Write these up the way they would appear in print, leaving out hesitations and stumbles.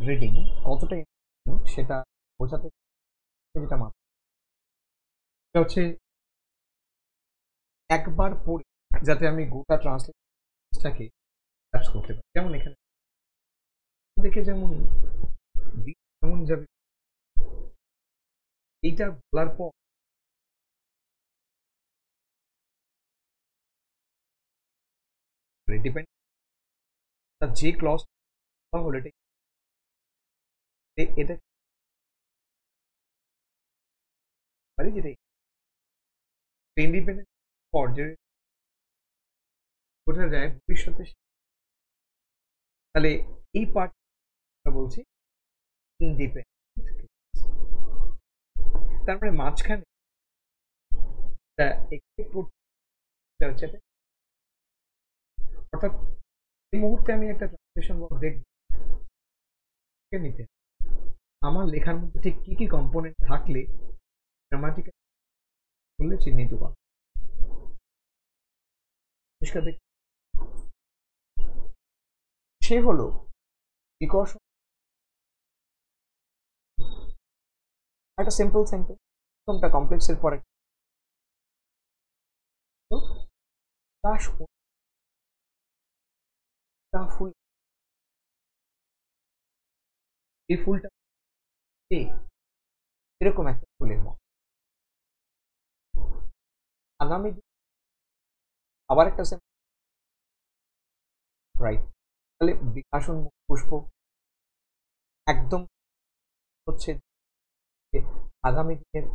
Reading কতটা সেটা বোঝাতে যেটা মাত্র হচ্ছে একবার পড়ে যাতে আমি গোটা ট্রান্সলেশনটাকে ক্যাচ করতে পারি। যেমন এখানে দেখে যেমন যেমন যাবে এইটা বলার পর ডিপেন্ড যে ক্লজ হলো এটা পারি যেটা ইন্ডিপেন্ডেন্ট পর্যায়ে বোঝা যায় ভবিষ্যতে। তাহলে এই পার্টটা বলছি ইন্ডিপেন্ডেন্ট, তার মানে মাঝখানে অর্থাৎ এই মুহূর্তে আমি একটা ট্রান্সলেশন বক্স দেখে নিতে আমার লেখার মধ্যে ঠিক কি কি কম্পোনেন্ট থাকলে গ্রামাটিক্যাল বললে চিহ্নিত করা সে হলো বিকর্ষণ। একটা সিম্পল কোনটা কমপ্লেক্সের পরে ফুল, এই ফুলটা এরকম একটা ফুলের মতো। আগামী আবার একটা রাইট, তাহলে বিকাশন পুষ্প একদম হচ্ছে আগামী দিনের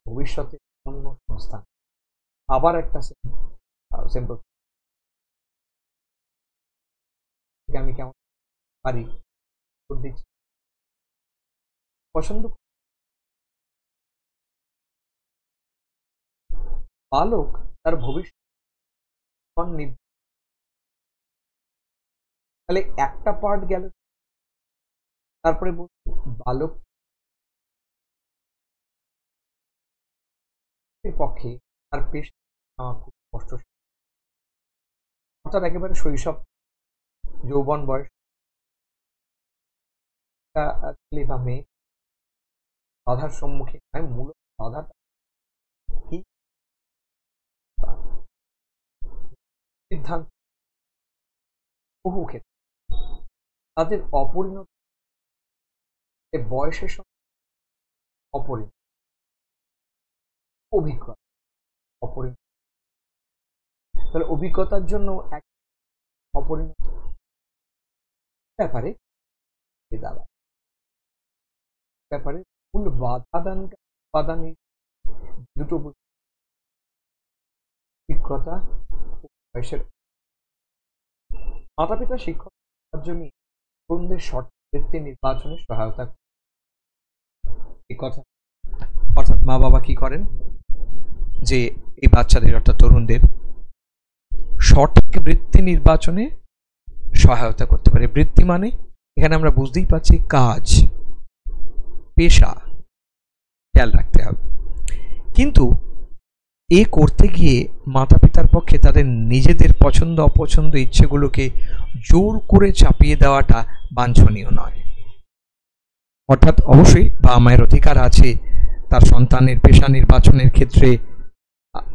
ভবিষ্যতে অন্য সংস্থান। আবার একটা সিম্পল আমি কেমন পারি দিচ্ছি পছন্দ। বালক তার ভবিষ্যৎ তাহলে একটা পার্ট গেল, তারপরে বালক পক্ষে তার পেশা খুব কষ্ট, অর্থাৎ একেবারে শৈশব যৌবন বয়স মেয়ে বাধার সম্মুখীন হয়। মূলত বাধা সিদ্ধান্ত বহু ক্ষেত্রে তাদের অপরিণত বয়সের সঙ্গে অপরিণত অভিজ্ঞতা অপরিণত, তাহলে অভিজ্ঞতার জন্য এক অপরিণত ব্যাপারে ব্যাপারে মূল বাধা দুটো অভিজ্ঞতা বয়সের। মাতা পিতা শিক্ষক জন্য তরুণদের সঠিক বৃত্তি নির্বাচনে সহায়তা কথা, অর্থাৎ মা বাবা কি করেন যে এই বাচ্চাদের অর্থাৎ তরুণদের সঠিক বৃত্তি নির্বাচনে সহায়তা করতে পারে। বৃত্তি মানে এখানে আমরা বুঝতেই পারছি কাজ, পেশা খেয়াল রাখতে হবে, কিন্তু এ করতে গিয়ে মাতা পিতার পক্ষে তাদের নিজেদের পছন্দ অপছন্দ ইচ্ছেগুলোকে জোর করে চাপিয়ে দেওয়াটা বাঞ্ছনীয় নয়। অর্থাৎ অবশ্যই বাবা মায়ের অধিকার আছে তার সন্তানের পেশা নির্বাচনের ক্ষেত্রে,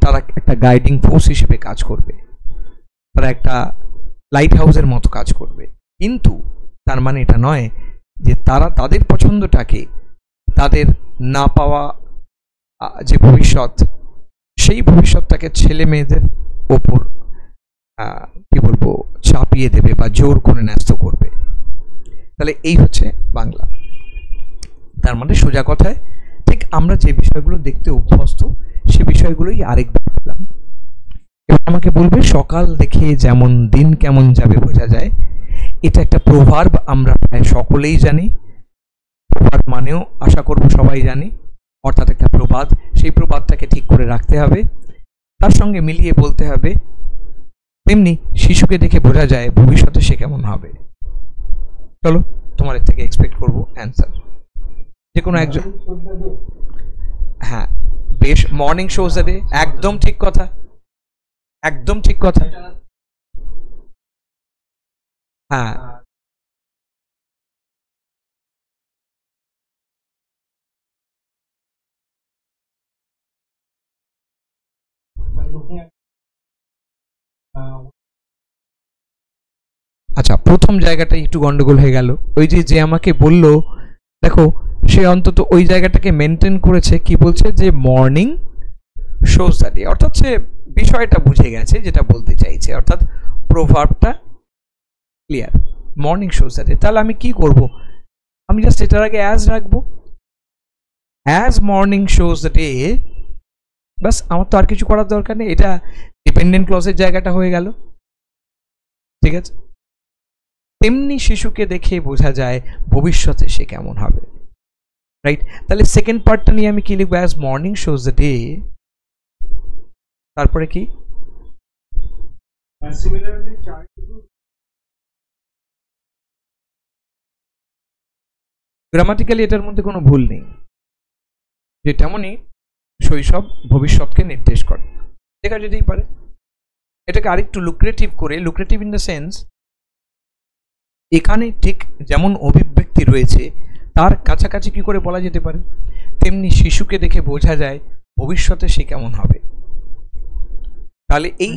তারা একটা গাইডিং ফোর্স হিসেবে কাজ করবে, তারা একটা লাইট হাউসের মতো কাজ করবে, কিন্তু তার মানে এটা নয় যে তারা তাদের পছন্দটাকে তাদের না পাওয়া যে ভবিষ্যৎ সেই ভবিষ্যৎটাকে ছেলে মেয়েদের ওপর কি বলবো চাপিয়ে দেবে বা জোর করে ন্যস্ত করবে। তাহলে এই হচ্ছে বাংলা। তার মানে সোজা কথায় ঠিক আমরা যে বিষয়গুলো দেখতে অভ্যস্ত সে বিষয়গুলোই আরেকবার পেলাম। এবার আমাকে বলবে সকাল দেখে যেমন দিন কেমন যাবে বোঝা যায়, এটা একটা প্রভার্ব, আমরা প্রায় সকলেই জানি। প্রভার্ব মানেও আশা করব সবাই জানি, অর্থাৎ একটা প্রবাদ, সেই প্রবাদটাকে ঠিক করে রাখতে হবে, তার সঙ্গে মিলিয়ে বলতে হবে তেমনি শিশুকে দেখে বোঝা যায় ভবিষ্যতে সে কেমন হবে। চলো তোমার থেকে এক্সপেক্ট করবো অ্যান্সার যে কোনো একজন। হ্যাঁ বেশ, মর্নিং শোজ দ্য ডে, একদম ঠিক কথা, একদম ঠিক কথা। হ্যাঁ আচ্ছা, প্রথম জায়গাটা একটু গন্ডগোল হয়ে গেল। ওই যে আমাকে বলল, দেখো সে অন্তত ওই জায়গাটাকে মেনটেন করেছে, কি বলছে যে মর্নিং শোজ দ্য ডে, অর্থাৎ সে বিষয়টা বুঝে গেছে যেটা বলতে চাইছে, অর্থাৎ প্রভাবটা clear, morning shows the day. তাহলে আমি কি করব, আমি জাস্ট এটার আগে অ্যাজ রাখবো, as morning shows the day, বাস, আমার তো আর কিছু করার দরকার নেই। এটা ডিপেন্ডেন্ট ক্লজের জায়গাটা হয়ে গেল, ঠিক আছে। তেমনি শিশুকে দেখে বোঝা যায় ভবিষ্যতে সে কেমন হবে, রাইট। তাহলে সেকেন্ড পার্টটা নিয়ে আমি কি লিখবো, as morning shows the day, তারপরে কি, গ্রামাটিক্যালি এটার মধ্যে কোনো ভুল নেই, যে তেমনই শৈশব ভবিষ্যৎকে নির্দেশ করে, দেখা যেতেই পারে। এটাকে আরেকটু লুক্রেটিভ করে, লুক্রেটিভ ইন দ্য সেন্স, এখানে ঠিক যেমন অভিব্যক্তি রয়েছে তার কাছাকাছি কি করে বলা যেতে পারে, তেমনি শিশুকে দেখে বোঝা যায় ভবিষ্যতে সে কেমন হবে। তাহলে এই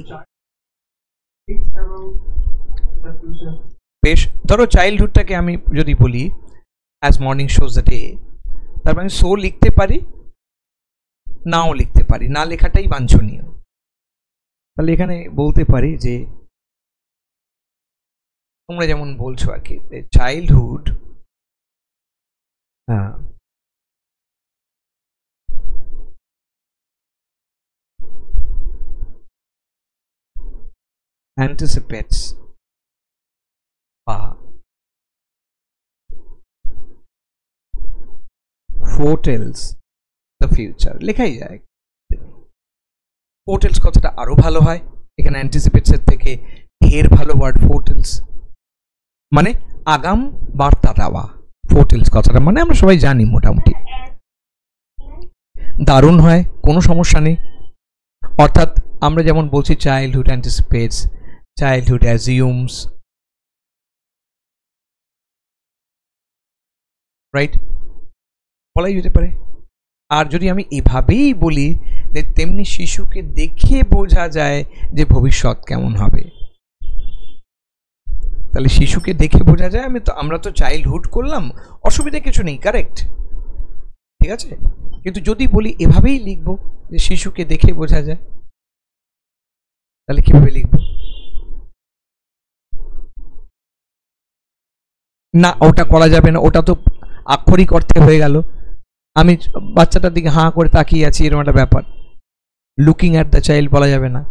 বেশ, ধরো চাইল্ডহুডটাকে আমি যদি বলি as morning shows the day, তার মানে সো লিখতে পারি, নাও লিখতে পারি, না লেখাটাই বাঞ্ছনীয়। তাহলে এখানে বলতে পারি যে তোমরা যেমন বলছো আর কি, childhood anticipates foretells the future, লেখাই যায়। foretells কথাটা আরো ভালো হয়, এখানে anticipates এর থেকে ঢের ভালো ওয়ার্ড foretells, মানে আগাম বার্তা দেওয়া। foretells কথাটা মানে আমরা সবাই জানি মোটামুটি, দারুণ হয়, কোনো সমস্যা নেই। অর্থাৎ আমরা যেমন বলছি childhood anticipates, childhood assumes, right, বলাই যেতে পারে। আর যদি আমি এভাবেই বলি যে তেমনি শিশুকে দেখে বোঝা যায় যে ভবিষ্যৎ কেমন হবে, তাহলে শিশুকে দেখে বোঝা যায়, আমরা তো চাইল্ডহুড করলাম, অসুবিধা কিছু নেই, কারেক্ট, ঠিক আছে। কিন্তু যদি বলি এভাবেই লিখবো যে শিশুকে দেখে বোঝা যায়, তাহলে কিভাবে লিখবো, না ওটা করা যাবে না, ওটা তো আক্ষরিক অর্থে হয়ে গেল, আমি বাচ্চাটার দিকে হাঁ করে তাকিয়ে আছি, এরকম একটা ব্যাপার, লুকিং অ্যাট দ্য চাইল্ড বলা যাবে না।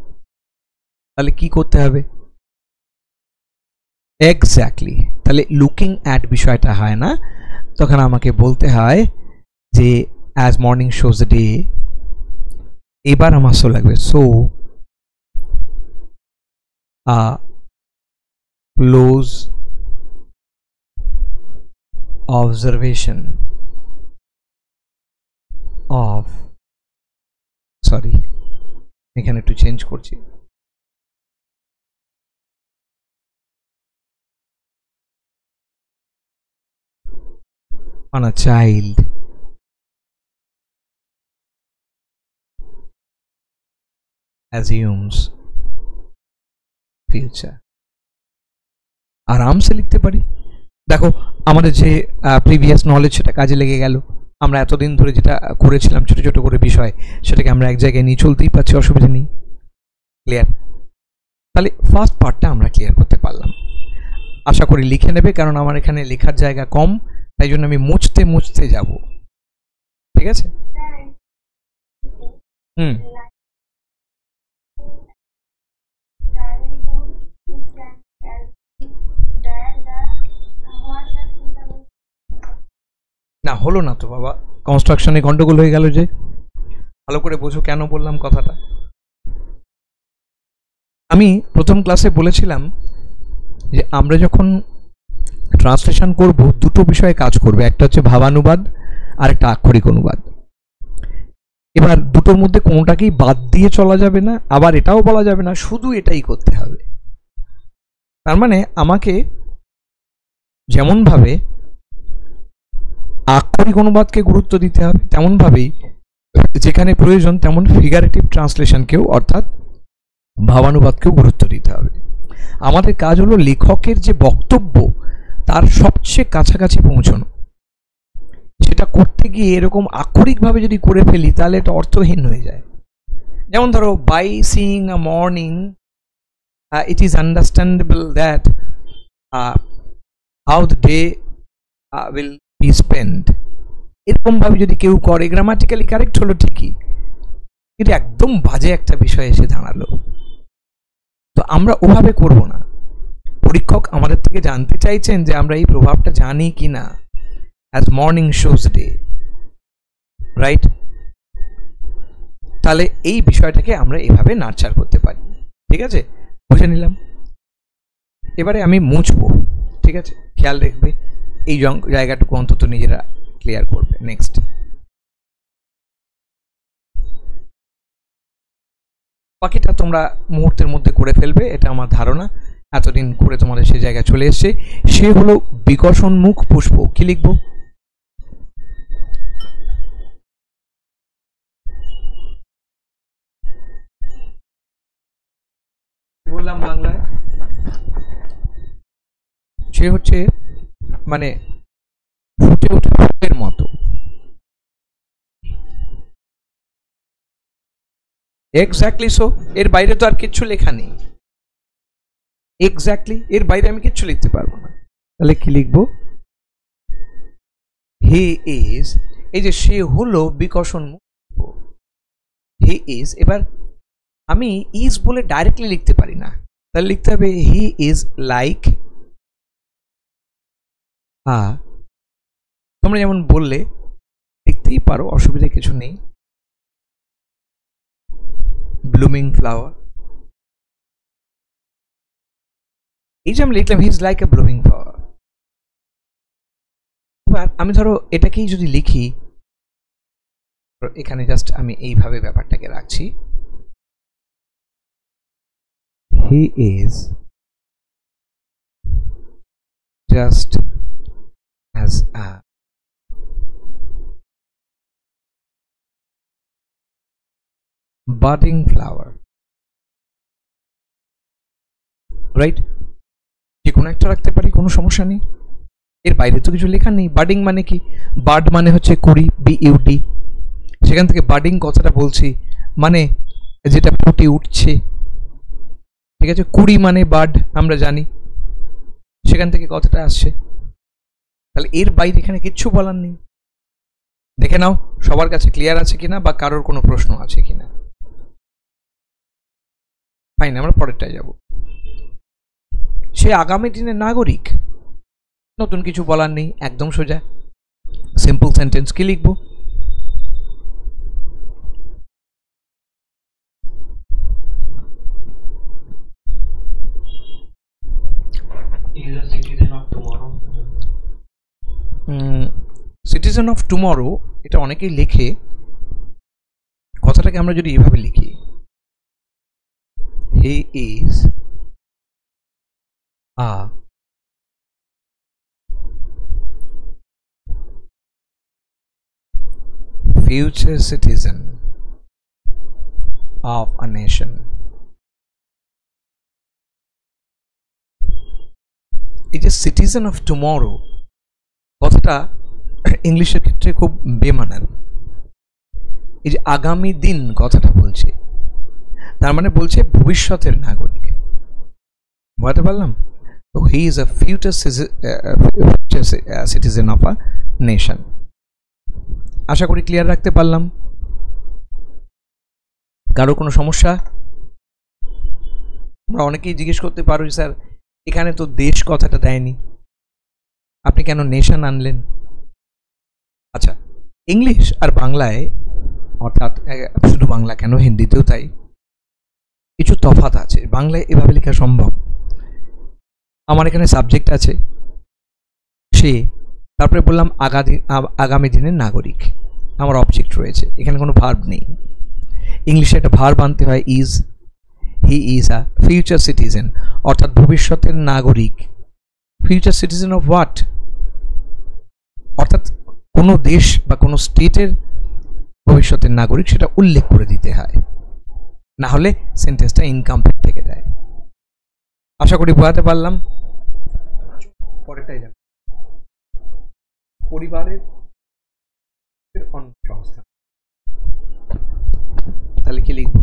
তাহলে কি করতে হবে, এক্স্যাক্টলি, তাহলে লুকিং অ্যাট বিষয়টা হয় না, তখন আমাকে বলতে হয় যে as morning shows the day, এবার আমার সো লাগবে, so close observation of, sorry এখানে একটু চেঞ্জ করছি, on a child assumes future, আরামসে লিখতে পারি। দেখো আমাদের যে প্রিভিয়াস নলেজ সেটা কাজে লেগে গেল, আমরা এতদিন ধরে যেটা করেছিলাম ছোট ছোট করে বিষয়, সেটাকে আমরা এক জায়গায় নিয়ে চলতেই পারছি, অসুবিধা নেই, ক্লিয়ার। তাহলে ফার্স্ট পার্টটা আমরা ক্লিয়ার করতে পারলাম, আশা করি লিখে নেবে, কারণ আমার এখানে লেখার জায়গা কম, তাই জন্য আমি মুছতে মুছতে যাব, ঠিক আছে। না হলো না তো বাবা, কনস্ট্রাকশনে গন্ডগোল হয়ে গেল, যে ভালো করে বোঝো কেন বললাম কথাটা। আমি প্রথম ক্লাসে বলেছিলাম যে আমরা যখন ট্রান্সলেশন করব দুটো বিষয়ে কাজ করবে, একটা হচ্ছে ভাবানুবাদ আর একটা আক্ষরিক অনুবাদ। এবার দুটোর মধ্যে কোনোটাকেই বাদ দিয়ে চলা যাবে না, আবার এটাও বলা যাবে না শুধু এটাই করতে হবে। তার মানে আমাকে যেমনভাবে আক্ষরিক অনুবাদকে গুরুত্ব দিতে হবে, তেমনভাবেই যেখানে প্রয়োজন তেমন ফিগারেটিভ ট্রান্সলেশনকেও অর্থাৎ ভাবানুবাদকেও গুরুত্ব দিতে হবে। আমাদের কাজ হলো লেখকের যে বক্তব্য তার সবচেয়ে কাছাকাছি পৌঁছানো। সেটা করতে গিয়ে এরকম আক্ষরিকভাবে যদি করে ফেলি তাহলে এটা অর্থহীন হয়ে যায়। যেমন ধরো, by seeing a morning it is understandable that how the day will be spent, এরকম ভাবে যদি কেউ করে, গ্রামাটিক্যালি কারেক্ট হলো ঠিকই, কিন্তু একদম বাজে একটা বিষয় এসে দাঁড়ালো। তো আমরা ওভাবে করব না। পরীক্ষক আমাদের থেকে জানতে চাইছেন যে আমরা এই প্রভাবটা জানি কি না, as morning shows day, right? তাহলে এই বিষয়টাকে আমরা এভাবে নার্চার করতে পারি। ঠিক আছে, বুঝে নিলাম। এবারে আমি মুছবো, ঠিক আছে? খেয়াল রাখবে এই জায়গাটুকু অন্তত নিজেরা ক্লিয়ার করবে। নেক্সট, বাকিটা তোমরা মুহূর্তের মধ্যে করে ফেলবে, এটা আমার ধারণা। এতদিন করে তোমাদের সে জায়গায় চলে এসছে। সে হলো বিকশোন্মুখ পুষ্প। কি লিখবো? বললাম বাংলায়, সে হচ্ছে মানে ফুটে ওঠা ফুলের মতো। এক্স্যাক্টলি সো, এর বাইরে তো আর কিচ্ছু লেখা নেই। এক্স্যাক্টলি, এর বাইরে আমি কিচ্ছু লিখতে পারবো না। তাহলে কি লিখবো? হি ইজ, এই যে সে হলো বিকশোন্মুখ, হি ইজ। এবার আমি ইজ বলে ডাইরেক্টলি লিখতে পারি না, তাহলে লিখতে হবে হি ইজ লাইক। তোমরা যেমন বললে লিখতেই পারো, অসুবিধা কিছু নেই। ব্লুমিং ফ্লাওয়ার, এই যে আমি লিখলাম he is like a blooming flower. এবার আমি ধরো এটাকেই যদি লিখি, এখানে জাস্ট আমি এইভাবে ব্যাপারটাকে রাখছি, he is just as a budding flower, right? যে কোনো একটা রাখতে পারি, কোনো সমস্যা নেই। এর বাইরে তো কিছু লেখা নেই। বাডিং মানে কি? বার্ড মানে হচ্ছে কুড়ি, বিইউডি। সেখান থেকে বাডিং কথাটা বলছি, মানে যেটা ফুটে উঠছে, ঠিক আছে? কুড়ি মানে বার্ড, আমরা জানি, সেখান থেকে কথাটা আসছে। তাহলে এর বাইরে এখানে কিচ্ছু বলার নেই। দেখে নাও সবার কাছে ক্লিয়ার আছে কিনা, বা কারোর কোনো প্রশ্ন আছে কিনা। ফাইন, আমরা পরেরটায় যাব। সে আগামী দিনের নাগরিক, নতুন কিছু বলার নেই, একদম সোজা সিম্পল সেন্টেন্স। কি লিখবো? সিটিজেন অফ টুমরো, এটা অনেকেই লেখে। কথাটাকে আমরা যদি এভাবে লিখি, হি is a future citizen of a nation. এই যে সিটিজেন অফ টুমরো কথাটা ইংলিশের ক্ষেত্রে খুব বেমানান। এই যে আগামী দিন কথাটা বলছে, তার মানে বলছে ভবিষ্যতের নাগরিক। বুঝতে পারলাম? তো he is a future citizen of a nation. আশা করি ক্লিয়ার রাখতে পারলাম। কারো কোনো সমস্যা? আমরা অনেকেই জিজ্ঞেস করতে পারো, স্যার এখানে তো দেশ কথাটা দেয়নি, আপনি কেন নেশন আনলেন? আচ্ছা, ইংলিশ আর বাংলায়, অর্থাৎ শুধু বাংলা কেন, হিন্দিতেও তাই, কিছু তফাৎ আছে। বাংলায় এভাবে লেখা সম্ভব। আমার এখানে সাবজেক্ট আছে সে, তারপরে বললাম আগামী দিনের নাগরিক, আমার অবজেক্ট রয়েছে, এখানে কোনো ভার্ব নেই। ইংলিশে একটা ভার্ব আনতে হয়, is. He is a future citizen, অর্থাৎ ভবিষ্যতের নাগরিক। Future citizen of what? অর্থাৎ কোনো দেশ বা কোনো স্টেটের ভবিষ্যতের নাগরিক, সেটা উল্লেখ করে দিতে হয়, না হলে সেন্টেন্সটা ইনকমপ্লিট থেকে যায়। আশা করি বোঝাতে পারলাম। পরেরটাই যাবে, পরিবারের অন্য সংস্থা। তাহলে কি লিখবো?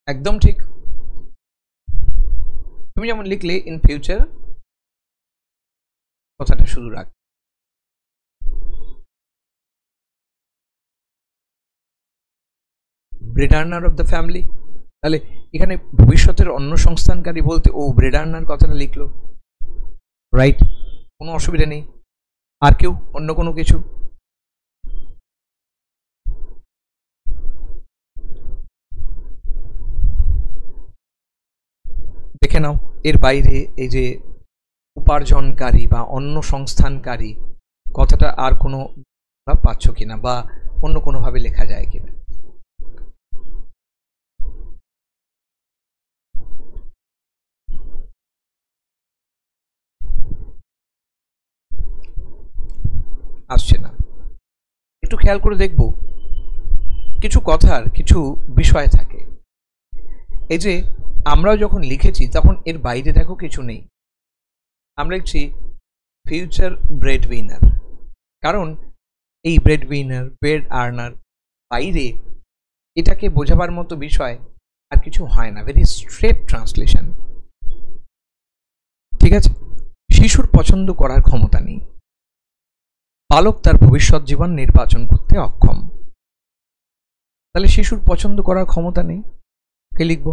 একদম ঠিক। তুমি যেমন লিখলে ইন ফিউচার, কথাটা শুধু রাখ। Bread earner of the family, তাহলে এখানে ভবিষ্যতের অন্য সংস্থানকারী বলতে ও ব্রেড আর্নার কথাটা লিখলো, রাইট? কোনো অসুবিধা নেই। আর কেউ অন্য কোনো কিছু? দেখে নাও এর বাইরে এই যে উপার্জনকারী বা অন্য সংস্থানকারী কথাটা আর কোনো ভাব পাচ্ছ কিনা, বা অন্য কোনোভাবে লেখা যায় কিনা। আসছে না। একটু খেয়াল করে দেখব, কিছু কথার কিছু বিষয় থাকে। এই যে আমরাও যখন লিখেছি তখন এর বাইরে দেখো কিছু নেই, আমরা লিখছি ফিউচার ব্রেড উইনার। কারণ এই ব্রেড উইনার, ব্রেড আর্নার বাইরে এটাকে বোঝাবার মতো বিষয় আর কিছু হয় না। Very straight translation. ঠিক আছে? শিশুর পছন্দ করার ক্ষমতা নেই, বালক তার ভবিষ্যৎ জীবন নির্বাচন করতে অক্ষম। তাহলে শিশুর পছন্দ করার ক্ষমতা নেই, কে লিখবো?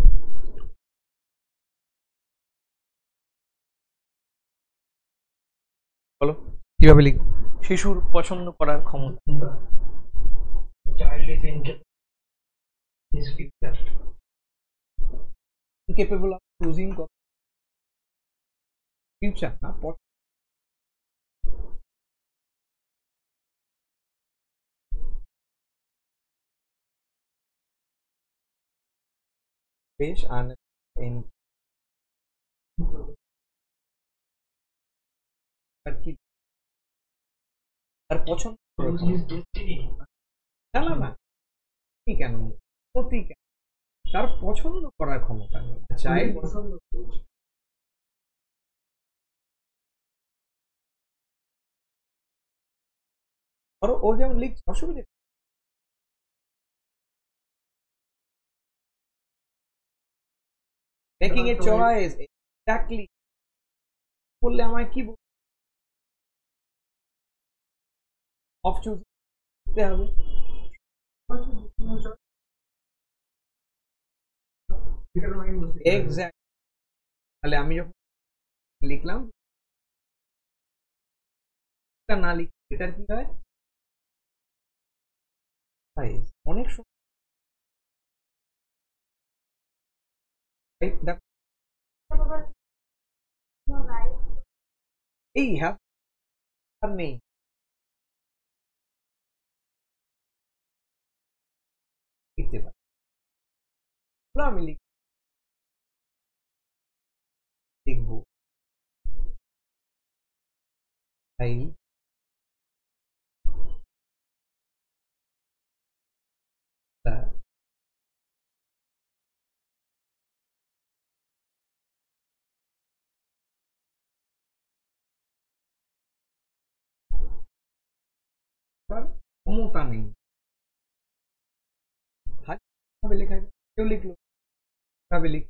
বলো কিভাবে লিখবো? শিশুর পছন্দ করার ক্ষমতা। কেপেবল অফ চুজিং ফিউচার না বেশ আর কি তার পছন্দ না না না, কেন প্রতি কেন, তার পছন্দ করার ক্ষমতা নেই। চাই পছন্দ, ধরো ও যেমন লিখছে অসুবিধা, মেকিং এ চয়েস এক্স্যাক্টলি বললে আমায় কি অফ চুজ করতে হবে? এক্স্যাক্ট। তাহলে আমি যখন লিখলাম এটা না লিখ, এটার কি হয়? অনেক সময় দেখো এই হ্যাঁ আর নেই, লিখতে পারি আমি লিখবো ফাইল ক্ষমতা নেই। ভাবে লেখা যায়, কেউ লিখলো ভাবে লিখ,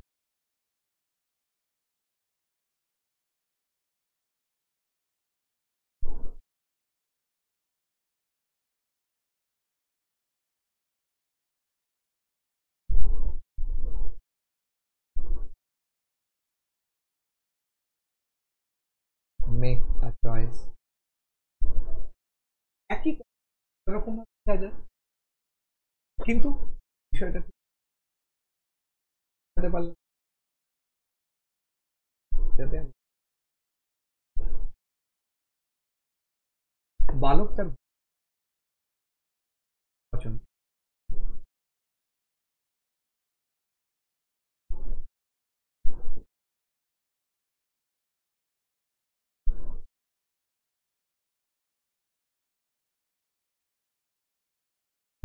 মেক আ চয়েস, একই রকম লেখা যায়, কিন্তু বিষয়টা বুঝতে পারলাম যাতে বালক তার পছন্দ।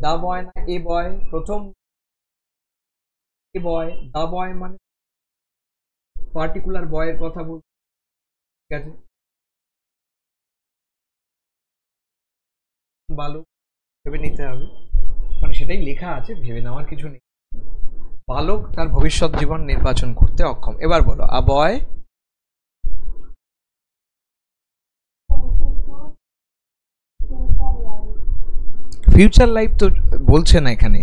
দা বয় না এ বয়, প্রথম এ বয়, দা বয় মানে পার্টিকুলার বয়ের কথা বল, ঠিক আছে? বালক ভেবে নিতে হবে, মানে সেটাই লেখা আছে, ভেবে নেওয়ার কিছু নেই। বালক তার ভবিষ্যৎ জীবন নির্বাচন করতে অক্ষম। এবার বলো আ বয়, ফিউচার লাইফ তো বলছে না এখানে,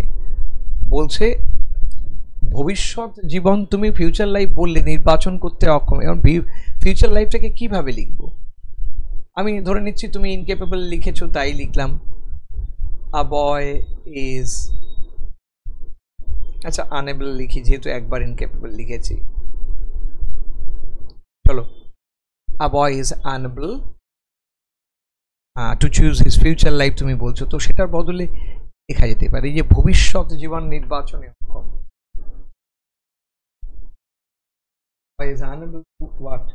বলছে ভবিষ্যৎ জীবন। তুমি ফিউচার লাইফ বললে নির্বাচন করতে অক্ষম, এবং ফিউচার লাইফটাকে কিভাবে লিখবো? আমি ধরে নিচ্ছি তুমি ইনকেপেবল লিখেছো, তাই লিখলাম আ বয় ইজ, আচ্ছা আনএবল লিখি যেহেতু একবার ইনকেপেবল লিখেছি। চলো, a boy is unable to choose his future life তুমি বলছো, তো সেটার বদলে লেখা যেতে পারে যে ভবিষ্যৎ জীবন নির্বাচনে অক্ষম। Is unable to what?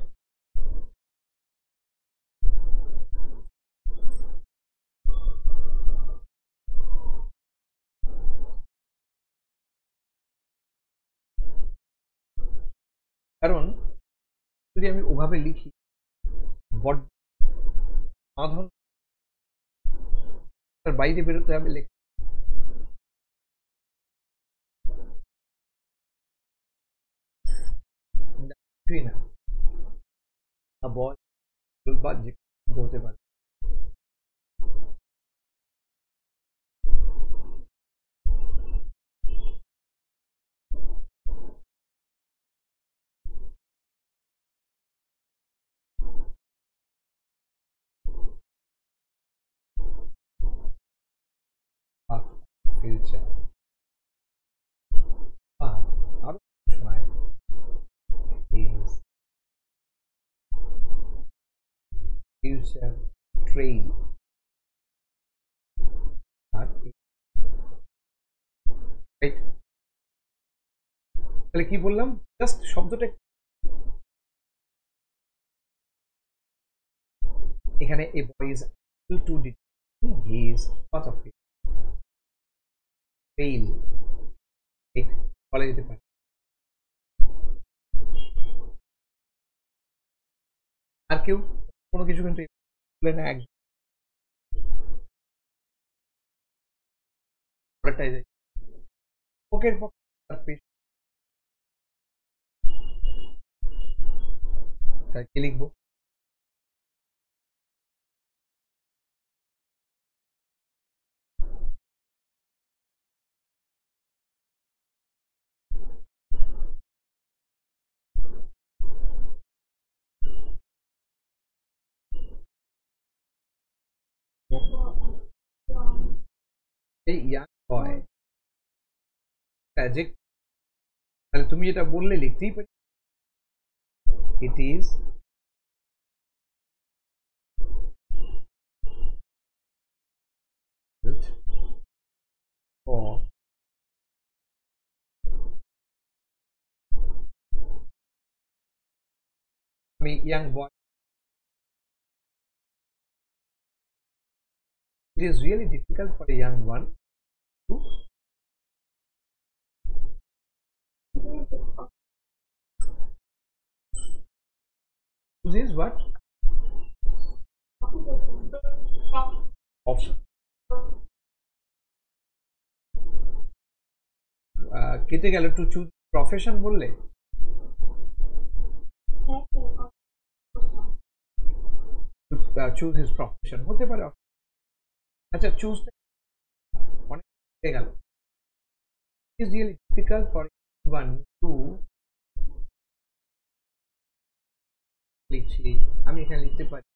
কারণ যদি আমি ওভাবে লিখি বড্ড সাধন, তার বাইরে বেরোতে হবে লেখা, কিছুই না। বয় বা যে হতে পারে। ফিউচার আরো সময় ফিউচার ট্রেইল, আর right? তাহলে কি বললাম, জাস্ট শব্দটা এখানে a boy is to determine his path of trail, বলা যেতে পারে। আর কেউ কোনো কিছু কিন্তু বলে না, একজন পরেরটাই যায় ওকের পক্ষে তার তাই কি লিখবো? এই ইয়াং বয় ট্র্যাজিক, তাহলে তুমি যেটা বললে লিখতেই পারি, ইট ইজ ফর আমি young boy, it is really difficult for a young one to choose his what option. কেটে গেল, টু চুজ প্রফেশন বললে, চুজ হিজ প্রফেশন হতে পারে। আচ্ছা চুজ অনেক কেটে গেল, it is really difficult for one to, লিখছি আমি এখানে লিখতে পারি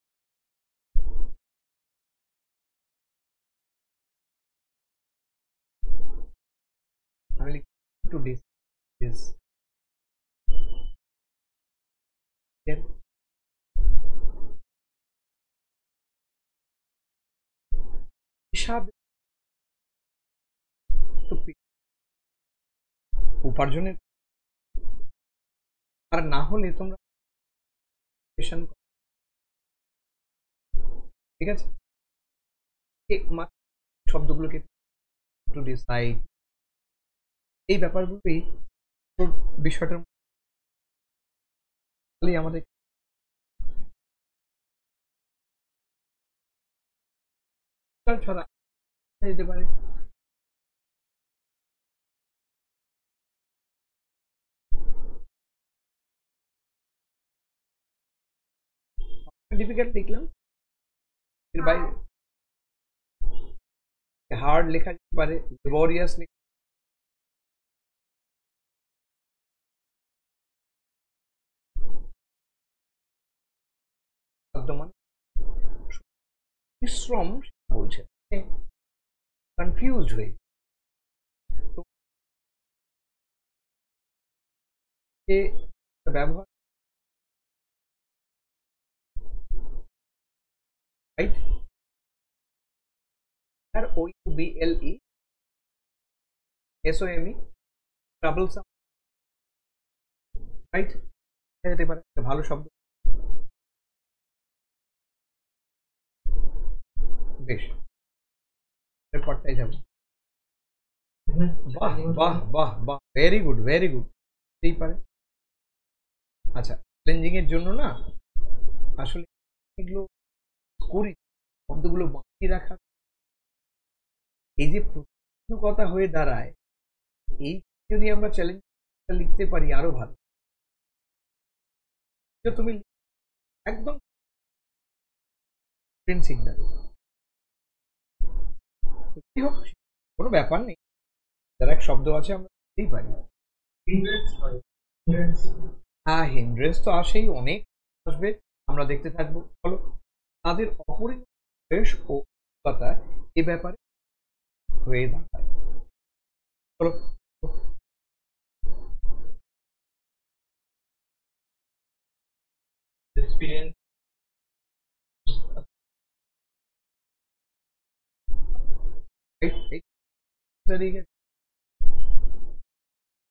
আমি লিখছি টু ডিস ইজ হিসাব উপার্জনের, আর না হলে তোমরা ঠিক আছে, শব্দগুলোকে টু ডিসাইড, এই ব্যাপারগুলোই বিষয়টার আমাদের ছড়া যেতে পারে। ডিফিকাল্ট লিখলাম, এর বাইরে হার্ড লেখা যেতে পারে, লেবরিয়াস মানে পরিশ্রম বলছে, কনফিউজ হয়ে তো ব্যবহার, রাইট, আর OUBLE SOME ট্রাবলসাম, রাইট, যেতে পারে ভালো শব্দ। বেশ, পরটাই যাব। বাহ বাহ বাহ বাহ, ভেরি গুড ভেরি গুড, এই পারে। আচ্ছা, চ্যালেঞ্জিং এর জন্য না আসলে এগুলো করি, শব্দগুলো বাঁচিয়ে রাখা, এই যে প্রশ্নকতা হয়ে দাঁড়ায়, এই যদি আমরা চ্যালেঞ্জ লিখতে পারি আরো ভালো। তুমি একদম সিগন্যাল, কোনো ব্যাপার নেই, যারা এক শব্দ আছে আমরা দিতেই পারি। হ্যাঁ, হিন্ড্রেন্স তো আসেই, অনেক আসবে, আমরা দেখতে থাকবো। ফলো তাদের অপরিবেশ ও কথা এ ব্যাপারে হয়ে দাঁড়ায়। চলো, এক্সপিরিয়েন্স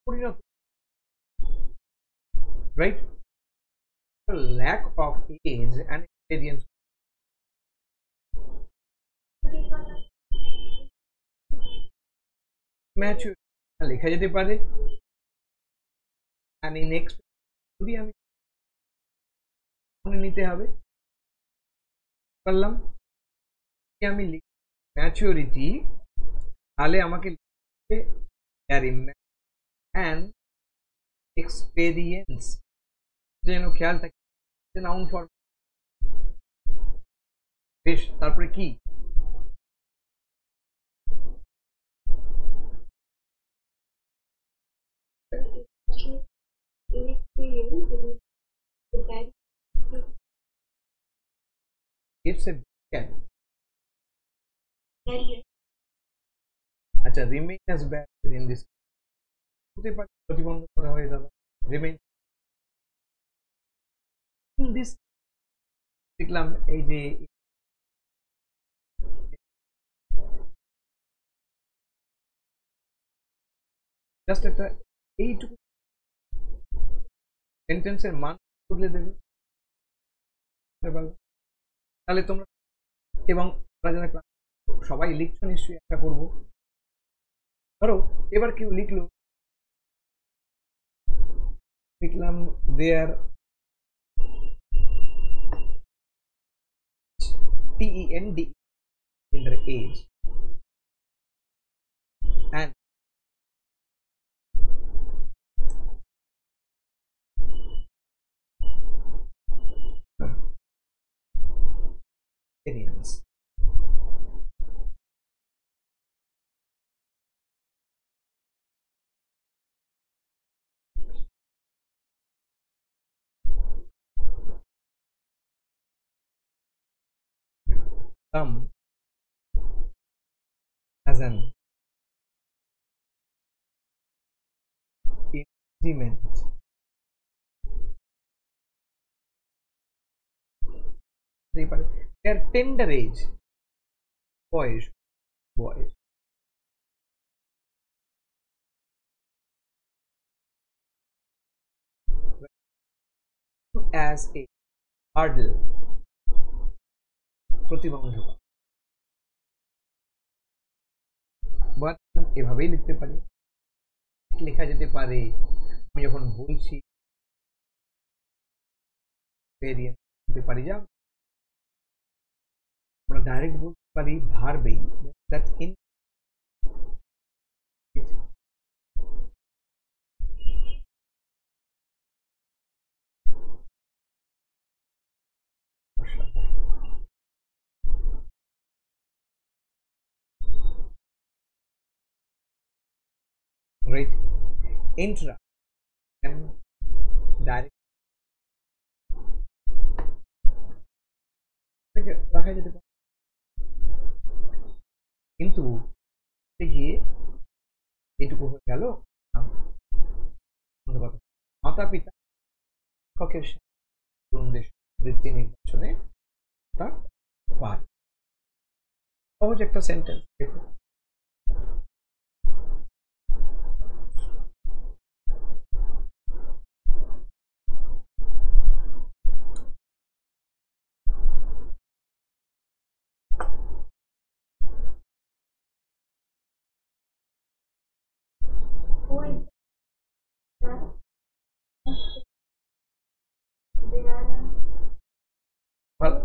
পরিণত, right, lack of age and experience, mature লেখা যেতে পারে, and inexperience যদি আমি মনে নিতে হবে, পারলাম কি আমি ম্যাচুরিটি, তাহলে আমাকে লিখতে and এক্সপেরিয়েন্স যেন খেয়াল থাকে, নাউন ফর্ম। বেশ, তারপরে কি gives a can, আচ্ছা, remain as bad in this, হতে পারে প্রতিবন্ধকতা হয়ে দাদা, remain in this, দেখলাম এই যে জাস্ট একটা এইটুকু সেন্টেন্সের মান বদলে দেবে, তাহলে তোমরা এবং যারা সবাই লিখছো নিশ্চয়ই, একটা করবো। ধরো এবার কেউ লিখলো, লিখলাম দেয়ার TEND in their age and experience, come as an impediment, their tender age, boyish as a hurdle, প্রতিবন্ধকতা, বাট এভাবেই লিখতে পারি, লেখা যেতে পারে আমি যখন বলছি ভেরিয়েন্স বলতে পারি, যা আমরা ডাইরেক্ট বলতে পারি ভার্বেই, that in right intra and direct রাখা যেতে পারে, কিন্তু গিয়ে এটুকু হয়ে গেল মাতা পিতা শিক্ষকের তরুণদের বৃত্তি নির্বাচনে তা পায়। সহজ একটা সেন্টেন্স দেখুন,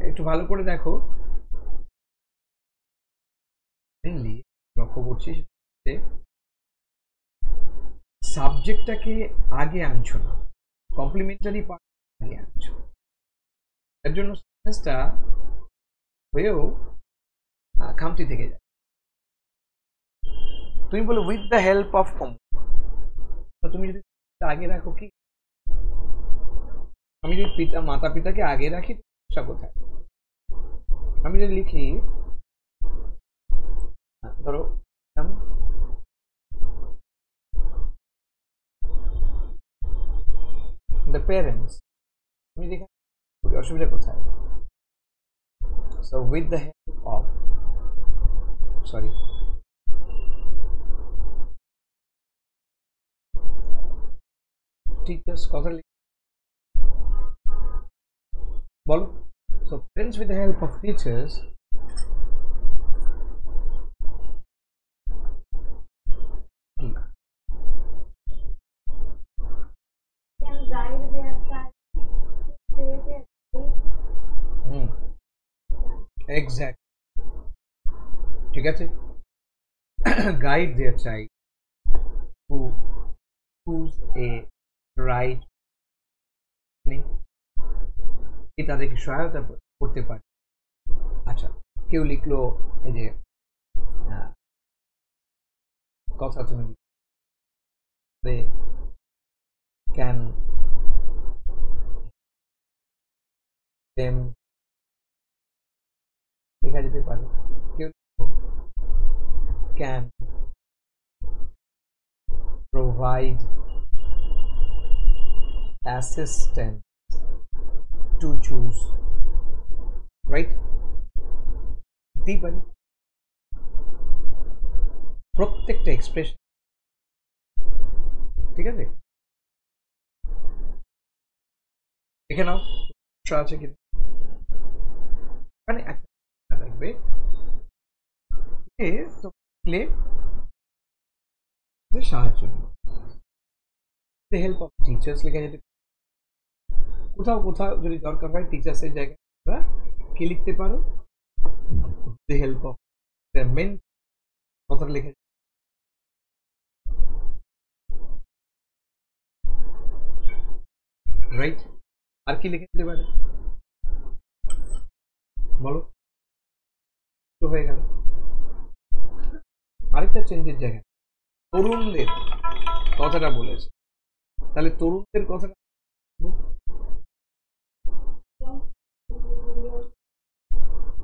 একটু ভালো করে দেখো, মেইনলি লক্ষ্য করছি যে সাবজেক্টটাকে আগে আনছো না, কমপ্লিমেন্টারি পার্ট আগে আনছো, এর জন্য সেন্টেন্সটা হয়েও খামতি থেকে যায়। তুমি বলো উইথ দ্য হেল্প অফ তুমি যদি আগে রাখো, কি আমি যদি মাতা পিতাকে আগে রাখি সমস্যা কোথায়? আমি যদি লিখি ধরো the parents, তুমি দেখে অসুবিধা কোথায়? So with the help of, sorry, teachers কথা বলো। So parents with the help of teachers can guide their child to stay there. Exactly. ঠিক আছে, guide their child to choose a right, তাদেরকে সহায়তা করতে পারে। আচ্ছা, কেউ লিখলো এই যে কথা, তুমি ক্যান লেখা যেতে পারে, কেউ can provide assistance to choose, right? দিতে পারি প্রত্যেকটা এক্সপ্রেশন, ঠিক আছে? দেখে নাও আছে কি মানে একটা লাগবে সাহায্য, হেল্প অফ টিচার্স লেখা যেতে, কোথাও কোথাও যদি দরকার হয় টিচার্সের জায়গায় তোমরা কি লিখতে পারো, the help of the men কথাটা লেখা, রাইট? আর কি লিখে দিতে পারে বলো, তো হয়ে গেল। আরেকটা চেঞ্জের জায়গায় তরুণদের কথাটা বলেছে, তাহলে তরুণদের কথাটা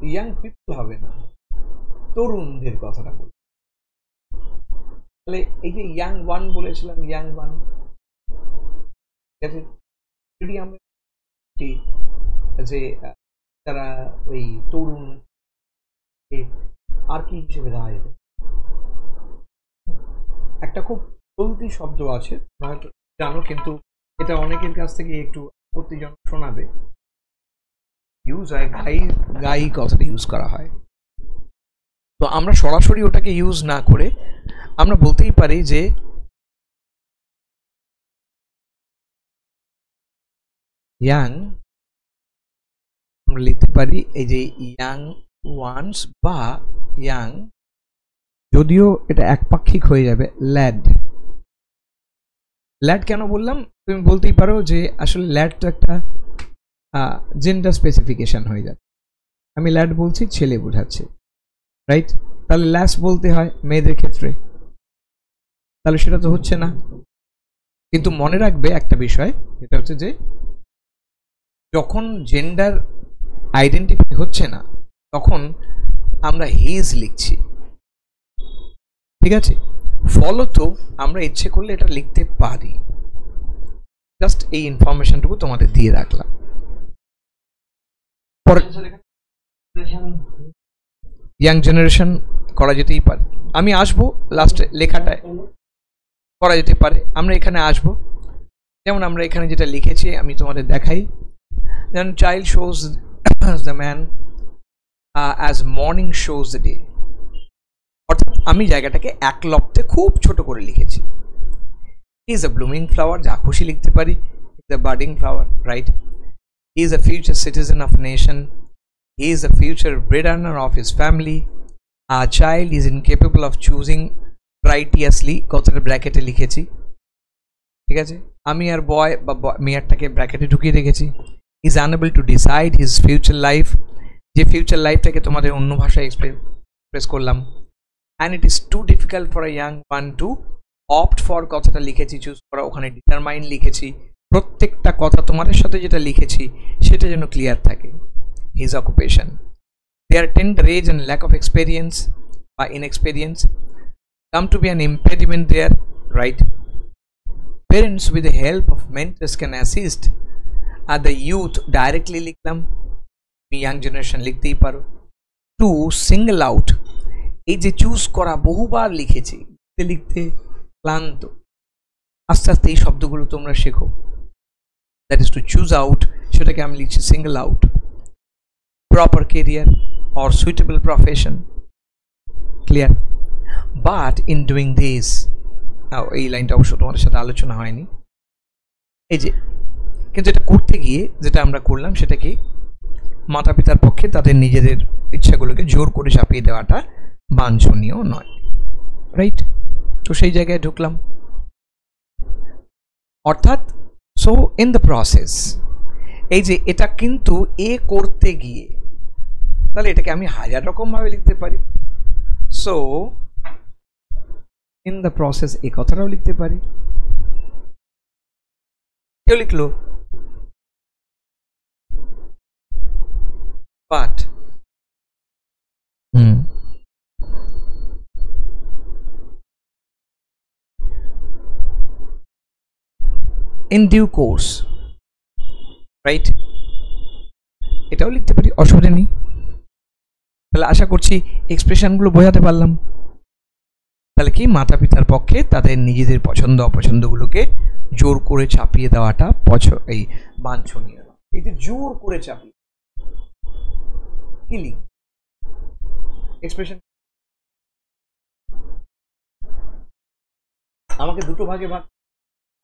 ইয়াং পিপল হবে না, তরুণদের কথাটা বল। তাহলে এই যে ইয়াং ওয়ান বলেছিলাম, ইয়াং ওয়ান, ঠিক আছে, যদি আমরা যে তারা ওই তরুণ আর কি হিসেবে দেওয়া যাবে, একটা খুব চলতি শব্দ আছে হয়তো জানো, কিন্তু এটা অনেকের কাছ থেকে একটু আপত্তিজনক শোনাবে, ইউজ হয় গাই, গাই কথাটা ইউজ করা হয়। তো আমরা সরাসরি ওটাকে ইউজ না করে আমরা বলতেই পারি যে ইয়াং, আমরা লিখতে পারি এই যে ইয়াং ওয়ান্স বা ইয়াং, যদিও এটা একপাক্ষিক হয়ে যাবে, ল্যাড। ল্যাড কেন বললাম, তুমি বলতেই পারো যে আসলে ল্যাড তো একটা জেন্ডার স্পেসিফিকেশন হয়ে যাবে। আমি ল্যাড বলছি, ছেলে বোঝাচ্ছি, রাইট? তাহলে ল্যাস বলতে হয় মেয়েদের ক্ষেত্রে, তাহলে সেটা তো হচ্ছে না। কিন্তু মনে রাখবে একটা বিষয়, যেটা হচ্ছে যে যখন জেন্ডার আইডেন্টিফাই হচ্ছে না তখন আমরা হিজ লিখছি, ঠিক আছে? ফলত আমরা ইচ্ছে করলে এটা লিখতে পারি। জাস্ট এই ইনফরমেশনটুকু তোমাদের দিয়ে রাখলাম। ইয়াং জেনারেশন করা যেতেই পারে, আমি আসবো লাস্টে লেখাটায়, করা যেতে পারে, আমরা এখানে আসবো। যেমন আমরা এখানে যেটা লিখেছি আমি তোমাদের দেখাই, যেমন child shows the man as morning shows the day. অর্থাৎ আমি জায়গাটাকে এক লপ্তে খুব ছোট করে লিখেছি। ইজ আ ব্লুমিং ফ্লাওয়ার, যা খুশি লিখতে পারি, is a budding flower, right? He is a future citizen of nation, he is a future bread earner of his family, a child is incapable of choosing righteously, কথাটা ব্র্যাকেটে লিখেছি, ঠিক আছে? আমি আর বয় বা মেয়ারটাকে ব্র্যাকেটে ঢুকিয়ে রেখেছি। Is unable to decide his future life, যে ফিউচার লাইফটাকে তোমাদের অন্য ভাষায় এক্সপ্রেস করলাম। And it is too difficult for a young one to opt for, কথাটা লিখেছি চুজ করা, ওখানে ডিটারমাইন লিখেছি। প্রত্যেকটা কথা তোমাদের সাথে যেটা লিখেছি সেটা যেন ক্লিয়ার থাকে। His occupation, their tender age and lack of experience বা inexperience come to be an impediment there, right? Parents with the help of mentors can assist at the youth directly লিখলাম, young generation লিখতেই পারো। to single out, এই যে choose করা বহুবার লিখেছি, লিখতে লিখতে ক্লান্ত, আস্তে আস্তে এই শব্দগুলো তোমরা শেখো। that is to choose out, সেটাকে আমি লিখছি single out। proper career or suitable profession, clear? But in doing this, এই লাইনটা অবশ্য তোমাদের সাথে আলোচনা হয়নি, এই যে কিন্তু এটা করতে গিয়ে যেটা আমরা করলাম সেটা কি, মাতা পিতার পক্ষে তাদের নিজেদের ইচ্ছাগুলোকে জোর করে চাপিয়ে দেওয়াটা বাঞ্ছনীয় নয়, রাইট? তো সেই জায়গায় ঢুকলাম। অর্থাৎ সো ইন দ্য প্রসেস, এই যে এটা কিন্তু এ করতে গিয়ে, তাহলে এটাকে আমি হাজার রকম ভাবে লিখতে পারি। সো in the process এই কথাটাও লিখতে পারি। কেউ লিখলো but in due course, right? এটাও লিখতে পারি, অসুবিধা নেই। তাহলে আশা করছি এক্সপ্রেশনগুলো বোঝাতে পারলাম। তাহলে কি, মাতা পিতার পক্ষে তাদের নিজেদের পছন্দ অপছন্দগুলোকে জোর করে চাপিয়ে দেওয়াটা এই বাঞ্ছনীয়। এই যে জোর করে চাপিয়ে কি লিখ এক্সপ্রেশন, আমাকে দুটো ভাগে ভাগ,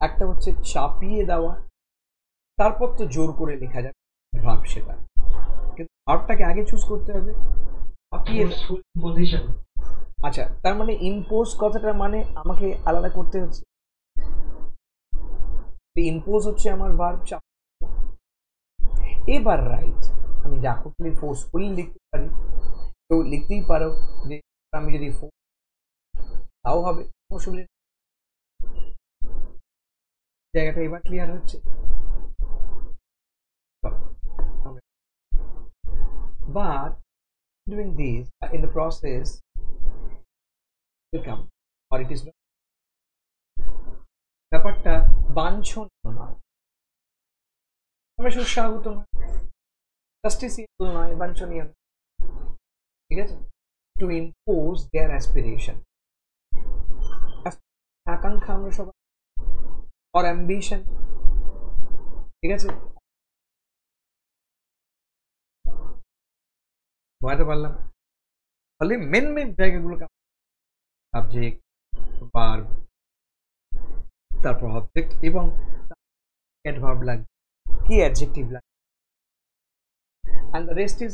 একটা হচ্ছে চাপিয়ে দেওয়া, তারপর তো জোর করে লেখা যাবে ভাব, সেটা কিন্তু ভাবটাকে আগে চুজ করতে হবে। চাপিয়ে পজিশন, আচ্ছা, তার মানে ইম্পোজ কথাটার মানে আমাকে আলাদা করতে হচ্ছে। ইম্পোজ হচ্ছে আমার ভার্ব, চাপ। এবার রাইট, আমি যা করতে ফোর্সফুলি লিখতে পারি, তো লিখতেই পারো যে আমি যদি তাও হবে, অসুবিধা জায়গাটা এবার ক্লিয়ার হচ্ছে। But doing this in the process will come or it is not, ব্যাপারটা বাঞ্ছনীয় নয়, আমরা সুস্বাগত নয়, জাস্টিসিবল নয়, বাঞ্ছনীয় নয়, ঠিক আছে? টু ইম্পোজ দেয়ার অ্যাসপিরেশন, আকাঙ্ক্ষা আমরা সবাই, or ambition, ঠিক আছে? বুঝতে পারলাম? তাহলে মেন জায়গাগুলোকে সাবজেক্ট, ভার্ব, তারপর অবজেক্ট এবং অ্যাডভার্ব লাগবে, কি অ্যাডজেক্টিভ লাগবে, এন্ড দ্য রেস্ট ইজ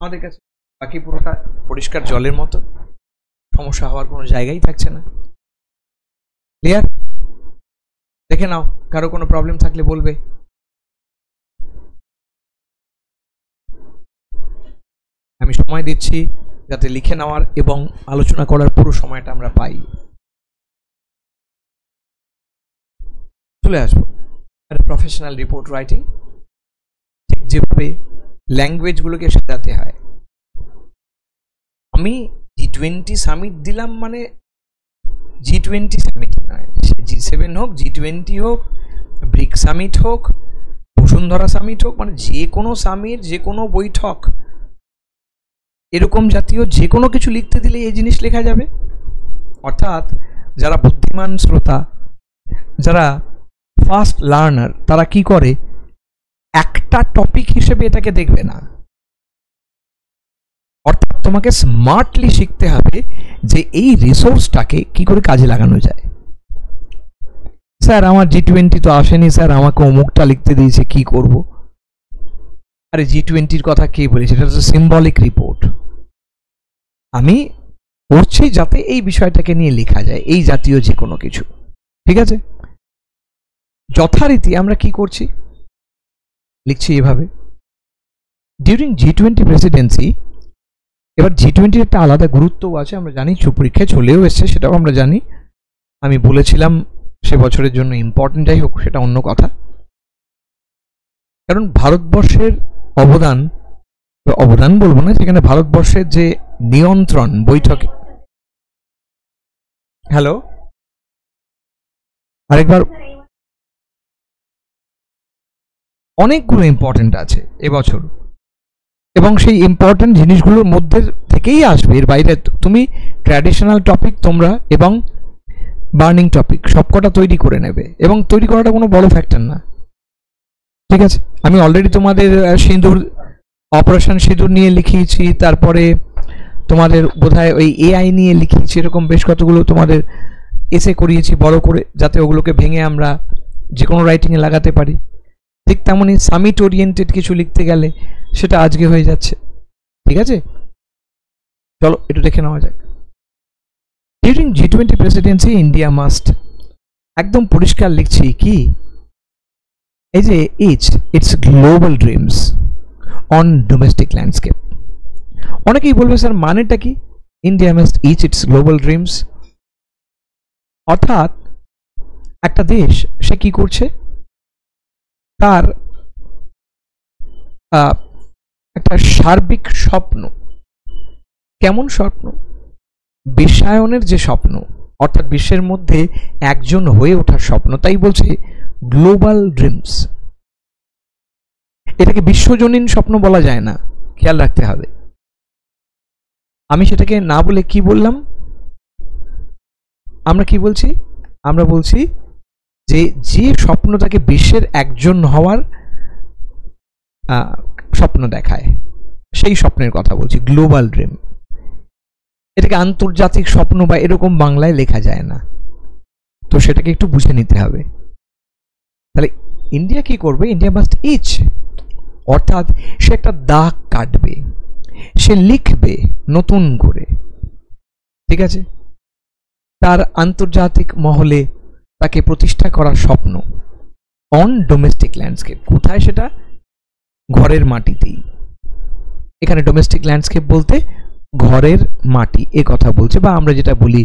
আমাদের কাছে বাকি পুরোটা পরিষ্কার জলের মতো, সমস্যা হওয়ার কোনো জায়গাই থাকছে না। ক্লিয়ার? দেখে নাও, কারো কোনো প্রবলেম থাকলে বলবে। আমি সময় দিচ্ছি যাতে লিখে নেওয়ার এবং আলোচনা করার পুরো সময়টা আমরা পাই। চলে আসবো প্রফেশনাল রিপোর্ট রাইটিং, ঠিক যেভাবে ল্যাঙ্গুয়েজগুলোকে সাজাতে হয়। আমি G20 সামিট দিলাম মানে G20 সামিট নয়, G7 হোক, G20 হোক, ব্রিক সামিট হোক, বসুন্ধরা সামিট হোক, মানে যে কোনো সামিট, যে কোনো বৈঠক, এরকম জাতীয় যে কোনো কিছু লিখতে দিলে এই জিনিস লেখা যাবে। অর্থাৎ যারা বুদ্ধিমান শ্রোতা, যারা ফাস্ট লার্নার, তারা কি করে, একটা টপিক হিসেবে এটাকে দেখবে না। অর্থাৎ তোমাকে স্মার্টলি শিখতে হবে যে এই রিসোর্সটাকে কি করে কাজে লাগানো যায়। স্যার আমার G20 তো আসেনি, স্যার আমাকে অমুকটা লিখতে দিয়েছে, কি করব? আরে G20-র কথা কে বলেছে? এটা হচ্ছে সিম্বলিক রিপোর্ট। আমি পড়ছি যাতে এই বিষয়টাকে নিয়ে লেখা যায়, এই জাতীয় যে কোনো কিছু। ঠিক আছে? যথারীতি আমরা কি করছি, লিখছি এভাবে ডিউরিং G20 প্রেসিডেন্সি। এবার G20 একটা আলাদা গুরুত্বও আছে, আমরা জানি, পরীক্ষায় চলেও এসছে, সেটাও আমরা জানি। আমি বলেছিলাম সে বছরের জন্য ইম্পর্টেন্ট, যাই হোক সেটা অন্য কথা। কারণ ভারতবর্ষের অবদান, অবদান বলবো না, সেখানে ভারতবর্ষের যে নিয়ন্ত্রণ বৈঠকে, হ্যালো আরেকবার, অনেকগুলো ইম্পর্টেন্ট আছে এবছর, এবং সেই ইম্পর্টেন্ট জিনিসগুলোর মধ্যে থেকেই আসবে, এর বাইরে তুমি ট্র্যাডিশনাল টপিক তোমরা এবং বার্নিং টপিক সবকটা তৈরি করে নেবে, এবং তৈরি করাটা কোনো বড় ফ্যাক্টর না। ঠিক আছে? আমি অলরেডি তোমাদের সিঁদুর, অপারেশন সিঁদুর নিয়ে লিখিয়েছি, তারপরে তোমাদের বোধহয় ওই AI নিয়ে লিখিয়েছি, এরকম বেশ কতগুলো তোমাদের এসে করিয়েছি বড় করে, যাতে ওগুলোকে ভেঙে আমরা যে কোনো রাইটিংয়ে লাগাতে পারি। ঠিক তেমনই সামিট ওরিয়েন্টেড কিছু লিখতে গেলে সেটা আজকে হয়ে যাচ্ছে। ঠিক আছে, চলো একটু দেখে নেওয়া যাক। During G20 Presidency India must, একদম পরিষ্কার লিখছি কি, এই যে it's global dreams on domestic landscape. অনেকেই বলবে স্যার মানেটা কি, India must each it's global dreams. অর্থাৎ একটা দেশ সে কি করছে, তার একটা সার্বিক স্বপ্ন। কেমন স্বপ্ন? বিশ্বায়নের যে স্বপ্ন, অর্থাৎ বিশ্বের মধ্যে একজন হয়ে ওঠার স্বপ্ন, তাই বলছে গ্লোবাল ড্রিমস। এটাকে বিশ্বজনীন স্বপ্ন বলা যায় না, খেয়াল রাখতে হবে। আমি সেটাকে না বলে কি বললাম, আমরা কি বলছি, আমরা বলছি যে যে স্বপ্নটাকে বিশ্বের একজন হওয়ার স্বপ্ন দেখায়, সেই স্বপ্নের কথা বলছি, গ্লোবাল ড্রিম। এটাকে আন্তর্জাতিক স্বপ্ন বা এরকম বাংলায় লেখা যায় না, তো সেটাকে একটু বুঝে নিতে হবে। তাহলে ইন্ডিয়া কি করবে, ইন্ডিয়া মাস্ট ইচ, অর্থাৎ সে একটা দাগ কাটবে, সে লিখবে নতুন করে। ঠিক আছে? তার আন্তর্জাতিক মহলে তাকে প্রতিষ্ঠা করার স্বপ্ন অন ডোমেস্টিক ল্যান্ডস্কেপ। কোথায় সেটা? ঘরের মাটিতেই। এখানে ডোমেস্টিক ল্যান্ডস্কেপ বলতে ঘরের মাটি এ কথা বলছে, বা আমরা যেটা বলি,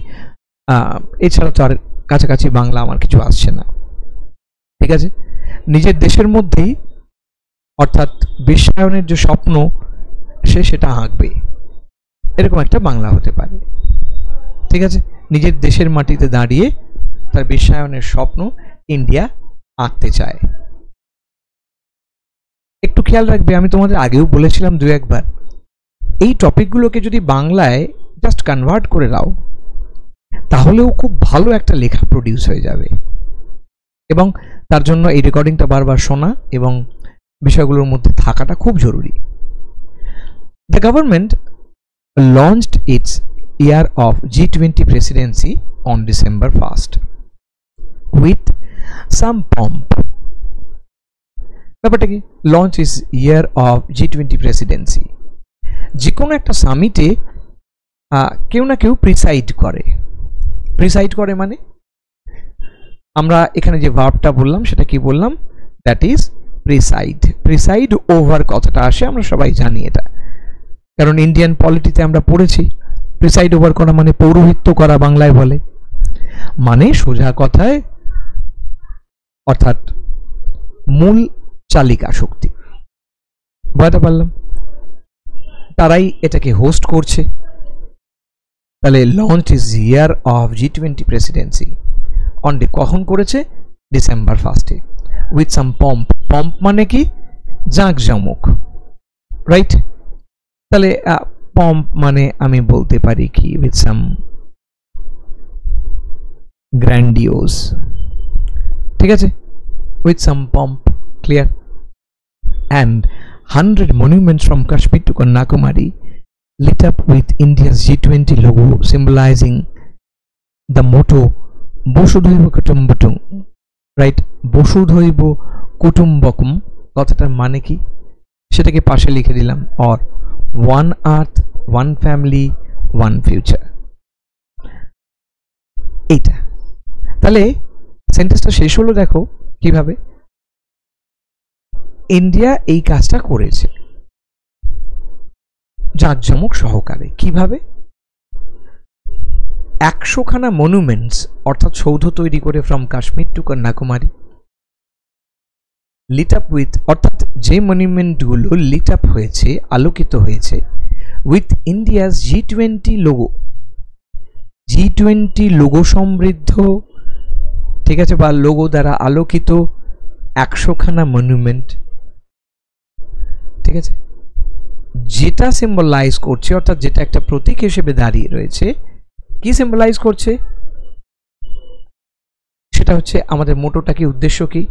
এছাড়া তো আর কাছাকাছি বাংলা আমার কিছু আসছে না। ঠিক আছে? নিজের দেশের মধ্যেই, অর্থাৎ বিশ্বায়নের যে স্বপ্ন সে সেটা আঁকবে, এরকম একটা বাংলা হতে পারে। ঠিক আছে? নিজের দেশের মাটিতে দাঁড়িয়ে তার বিশ্বায়নের স্বপ্ন ইন্ডিয়া আঁকতে চায়। একটু খেয়াল রাখবে, আমি তোমাদের আগেও বলেছিলাম দু একবার, এই টপিকগুলোকে যদি বাংলায় জাস্ট কনভার্ট করে দাও, তাহলেও খুব ভালো একটা লেখা প্রডিউস হয়ে যাবে। এবং তার জন্য এই রেকর্ডিংটা বারবার শোনা এবং বিষয়গুলোর মধ্যে থাকাটা খুব জরুরি। The government launched its year of G20 presidency on December 1st with some pomp. ব্যাপারটা কি? Launch is year of G20 Presidency. যে কোনো একটা সামিটে কেউ না কেউ প্রিসাইড করে মানে আমরা এখানে যে ভার্বটা বললাম সেটা কি বললাম? দ্যাট ইজ প্রিসাইড ওভার কথাটা আসে, আমরা সবাই জানি এটা, কারণ ইন্ডিয়ান পলিটিতে আমরা পড়েছি। প্রিসাইড ওভার করা মানে পৌরোহিত্য করা, বাংলায় বলে, মানে সোজা কথায় অর্থাৎ মূল চালিকা শক্তি। বুঝতে পারলাম? তারাই এটাকে হোস্ট করছে। তাহলে launch is year of G20 Presidency on day কখন করেছে? December 1 with some pomp. Pomp মানে কি? জাঁকজমক, রাইট? তাহলে পম্প মানে আমি বলতে পারি কি? উইথ সাম গ্র্যান্ডিওস, ঠিক আছে? With some pomp, clear? And 100 monuments from Kashmir to Kanyakumari lit up with India's G20 logo symbolizing the motto Vasudhaiva Kutumbakam, right? Vasudhaiva Kutumbakam কথাটার মানে কি সেটাকে পাশে লিখে দিলাম, or one earth, one family, one future। এইটা তাহলে সেন্টেন্সটা শেষ হলো, দেখো কিভাবে ইন্ডিয়া এই কাজটা করেছে জাঁকজমক সহকারে। কিভাবে? 100খানা মনুমেন্টস অর্থাৎ সৌধ তৈরি করে from Kashmir to Kanyakumari, lit up with অর্থাৎ যে মনুমেন্টগুলো লিট আপ হয়েছে, আলোকিত হয়েছে, with India's G20 logo, G20 logo সমৃদ্ধ, ঠিক আছে, বা লোগো দ্বারা আলোকিত 100খানা মনুমেন্ট, ঠিক আছে, যেটা সিম্বলাইজ করছে অর্থাৎ যেটা একটা প্রতীক হিসেবে দাঁড়িয়ে রয়েছে। কি সিম্বলাইজ করছে? সেটা হচ্ছে আমাদের মোটোটা কি, উদ্দেশ্য কি?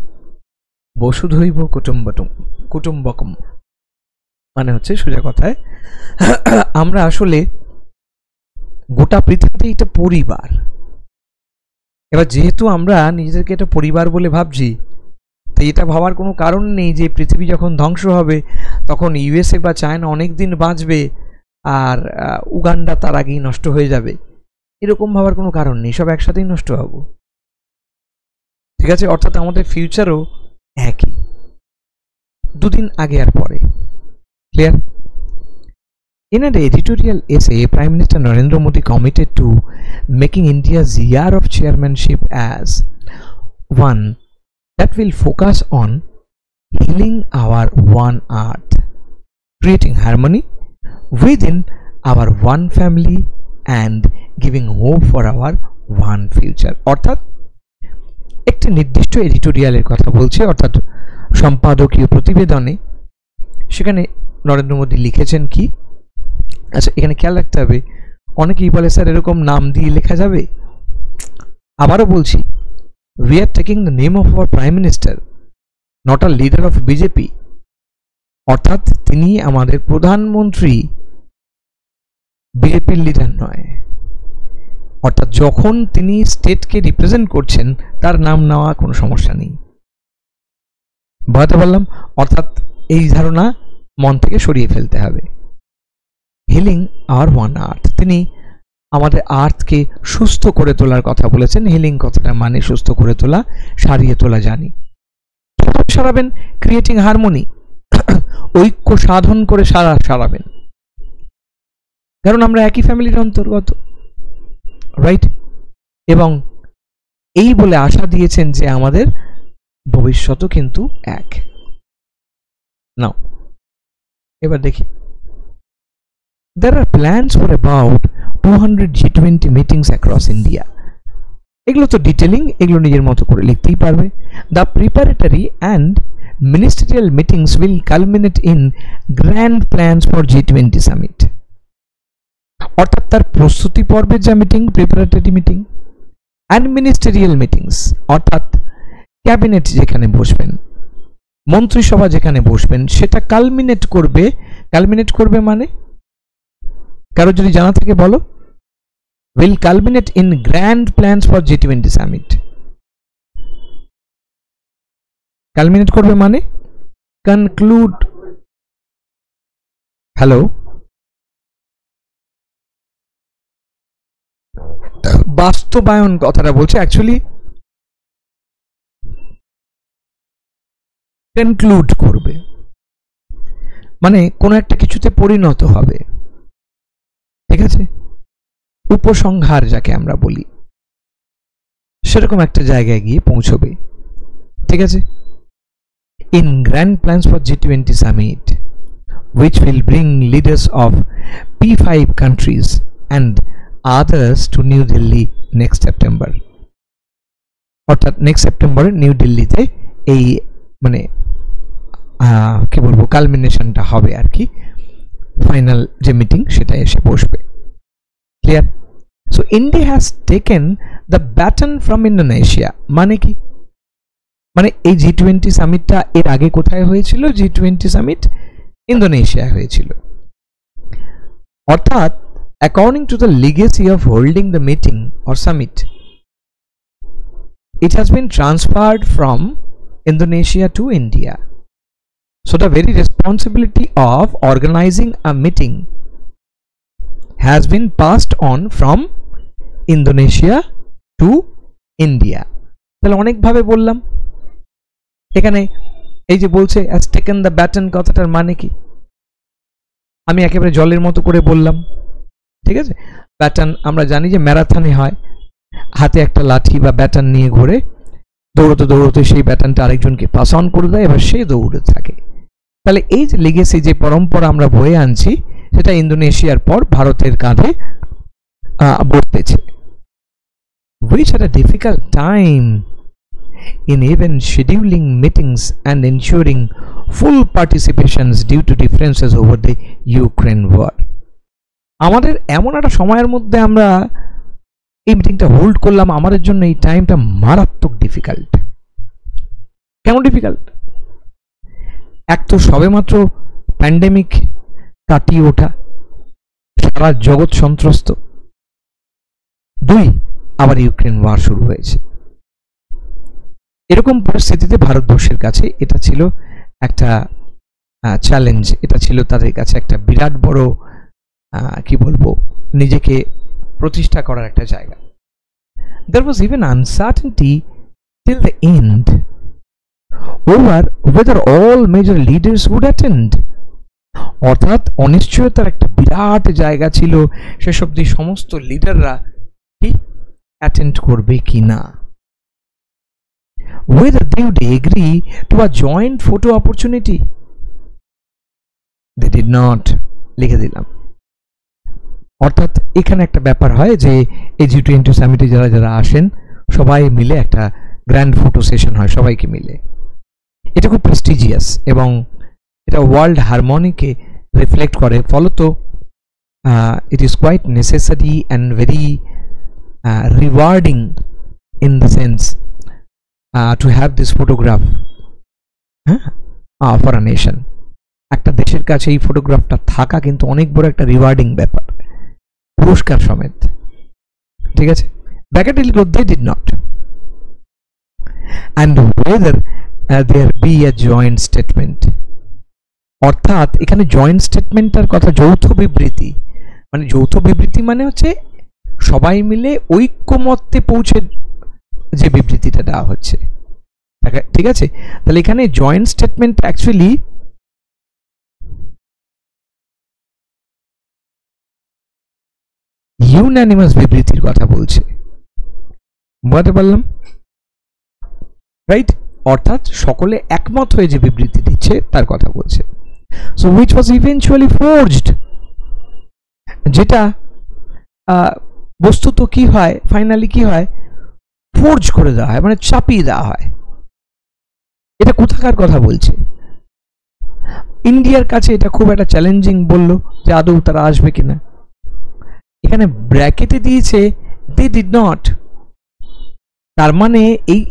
বসুধৈব কুটুম্বকম মানে হচ্ছে সোজা কথায় আমরা আসলে গোটা পৃথিবীতে একটা পরিবার। এবার যেহেতু আমরা নিজেদেরকে একটা পরিবার বলে ভাবছি, তাই এটা ভাবার কোনো কারণ নেই যে পৃথিবী যখন ধ্বংস হবে তখন ইউএসএ বা চায়না অনেক দিন বাঁচবে আর উগান্ডা তার আগেই নষ্ট হয়ে যাবে। এরকম ভাবার কোনো কারণ নেই, সব একসাথেই নষ্ট হব, ঠিক আছে? অর্থাৎ আমাদের ফিউচারও একই, দুদিন আগে আর পরে, clear? In an editorial essay, Prime Minister Narendra Modi committed to making India's year of chairmanship as one that will focus on healing our one earth, creating harmony within our one family and giving hope for our one future। অর্থাৎ একটি নির্দিষ্ট এডিটোরিয়ালের কথা বলছে, অর্থাৎ সম্পাদকীয় প্রতিবেদনে সেখানে নরেন্দ্র মোদী লিখেছেন কি? আচ্ছা, এখানে খেয়াল রাখতে হবে, অনেকেই বলে স্যার এরকম নাম দিয়ে লেখা যাবে? আবারও বলছি, we are taking the name of our prime minister, not a leader of BJP। অর্থাৎ তিনি আমাদের প্রধানমন্ত্রী, বিজেপির লিডার নয়। অর্থাৎ যখন তিনি স্টেটকে রিপ্রেজেন্ট করছেন তার নাম নেওয়া কোনো সমস্যা নেই। বুঝতে পারলাম? অর্থাৎ এই ধারণা মন থেকে সরিয়ে ফেলতে হবে। হিলিং আওয়ার ওয়ান আর্থ, তিনি আমাদের আর্থকে সুস্থ করে তোলার কথা বলেছেন। হিলিং কথাটা মানে সুস্থ করে তোলা, সারিয়ে তোলা, জানি। সারাবেন? ক্রিয়েটিং হারমোনি, ঐক্য সাধন করে সারাবেন, কারণ আমরা একই ফ্যামিলির অন্তর্গত, রাইট? এবং এই বলে আশা দিয়েছেন যে আমাদের ভবিষ্যৎও কিন্তু এক। নাও এবার দেখি, there are plans for about 200 G20 meetings across India। এগুলো তো ডিটেলিং, এগুলো নিজের মতো করে লিখতেই পারবে। The preparatory and ministerial meetings will culminate in grand plans for G20 summit। অর্থাৎ তার প্রস্তুতি পর্বের যা meeting, preparatory meeting, and ministerial meetings অর্থাৎ ক্যাবিনেট যেখানে বসবেন, মন্ত্রিসভা যেখানে বসবেন, সেটা কালমিনেট করবে মানে কারো যদি জানা থাকে বলো। will culminate in grand plans for G20 summit. culminate করবে মানে conclude। হ্যালো, বাস্তবায়ন কথাটা বলছে, অ্যাকচুয়ালি কনক্লুড করবে, মানে কোনো একটা কিছুতে পরিণত হবে, ঠিক আছে, উপসংহার যাকে আমরা বলি, সেরকম একটা জায়গায় গিয়ে পৌঁছবে, ঠিক আছে। In grand plans for G20 summit which will bring leaders of P5 countries and others to New Delhi next September। অর্থাৎ নেক্সট সেপ্টেম্বরে নিউ দিল্লিতে এই মানে কি বলবো কালমিনেশনটা হবে আর কি, ফাইনাল যে মিটিং সেটা এসে বসবে। Clear? So India has taken the baton from Indonesia. মানে কি? মানে এই G20 সামিটটা এর আগে কোথায় হয়েছিল? G20 সামিট ইন্দোনেশিয়া হয়েছিল। অর্থাৎ according to the legacy of holding the meeting or summit, it has been transferred from Indonesia to India. So the very responsibility of organizing a meeting has been passed on from Indonesia to India। তাহলে অনেক ভাবে বললাম। এখানে এই যে বলছে has taken the baton কথাটার মানে কি? আমি একেবারে জলের মতো করে বললাম, ঠিক আছে। ব্যাটন আমরা জানি যে ম্যারাথনে হয়, হাতে একটা লাঠি বা ব্যাটন নিয়ে ঘুরে দৌড়তে দৌড়তে সেই ব্যাটনটা আরেকজনকে পাস অন করে দেয়, এবার সে দৌড়তে থাকে। তাহলে এই যে লেগেসি, যে পরম্পরা আমরা বয়ে আনছি, সেটা ইন্দোনেশিয়ার পর ভারতের কাঁধে বসতেছে। which at a difficult time in even scheduling meetings and ensuring full participations due to differences over the Ukraine war। আমাদের এমন একটা সময়ের মধ্যে আমরা এই মিটিংটা হোল্ড করলাম, আমাদের জন্য এই টাইমটা মারাত্মক ডিফিকাল্ট। কেন ডিফিকাল্ট? এক তো সবেমাত্র প্যান্ডেমিক কাটিয়ে ওঠা, সারা জগৎ সন্ত্রস্ত। দুই, আবার ইউক্রেন ওয়ার শুরু হয়েছে। এরকম পরিস্থিতিতে ভারতবর্ষের কাছে এটা ছিল একটা চ্যালেঞ্জ, এটা ছিল তাদের কাছে একটা বিরাট বড় কি বলবো নিজেকে প্রতিষ্ঠা করার একটা জায়গা। There was even uncertainty till the end over whether all major leaders would attend। অর্থাৎ অনিশ্চয়তার একটা বিরাট জায়গা ছিল, শেষ অবধি সমস্ত লিডাররা কি অ্যাটেন্ড করবে কিনা। Whether they would agree to a joint photo opportunity, they did not। লিখে দিলাম। অর্থাৎ এখানে একটা ব্যাপার হয় যে এই G20 সামিটে যারা যারা আসেন সবাই মিলে একটা গ্র্যান্ড ফটো সেশন হয় সবাইকে মিলে। এটা খুব প্রেস্টিজিয়াস এবং এটা ওয়ার্ল্ড হারমোনিকে রিফ্লেক্ট করে। ফলত it is quite necessary and very rewarding in the sense to have this photograph for a nation. একটা দেশের কাছে এই ফটোগ্রাফটা থাকা কিন্তু অনেক বড় একটা রিওয়ার্ডিং ব্যাপার, পুরস্কার সমেত, ঠিক আছে। ব্র্যাকেটে লিখলো they did not and whether there be a joint statement। অর্থাৎ এখানে জয়েন্ট স্টেটমেন্টটার কথা, যৌথ বিবৃতি, মানে যৌথ বিবৃতি মানে হচ্ছে সবাই মিলে ঐক্যমত্যে পৌঁছে যে বিবৃতিটা দেওয়া হচ্ছে, ঠিক আছে। তাহলে এখানে জয়েন্ট স্টেটমেন্ট অ্যাকচুয়ালি ইউনানিমাস বিবৃতির কথা বলছে, বুঝতে পারলাম? রাইট? অর্থাৎ সকলে একমত হয়ে যে বিবৃতি দিচ্ছে তার কথা বলছে। So which was eventually forged, যেটা বস্তুত কি হয়, ফাইনালি কি হয়, ফোর্জ করে দেওয়া হয়, মানে চাপিয়ে দেওয়া হয়। এটা কোথাকার কথা বলছে? ইন্ডিয়ার কাছে এটা খুব একটা চ্যালেঞ্জিং বললো যে আদৌ তারা আসবে কিনা। এখানে ব্র্যাকেটে দিয়েছে they did not, তার মানে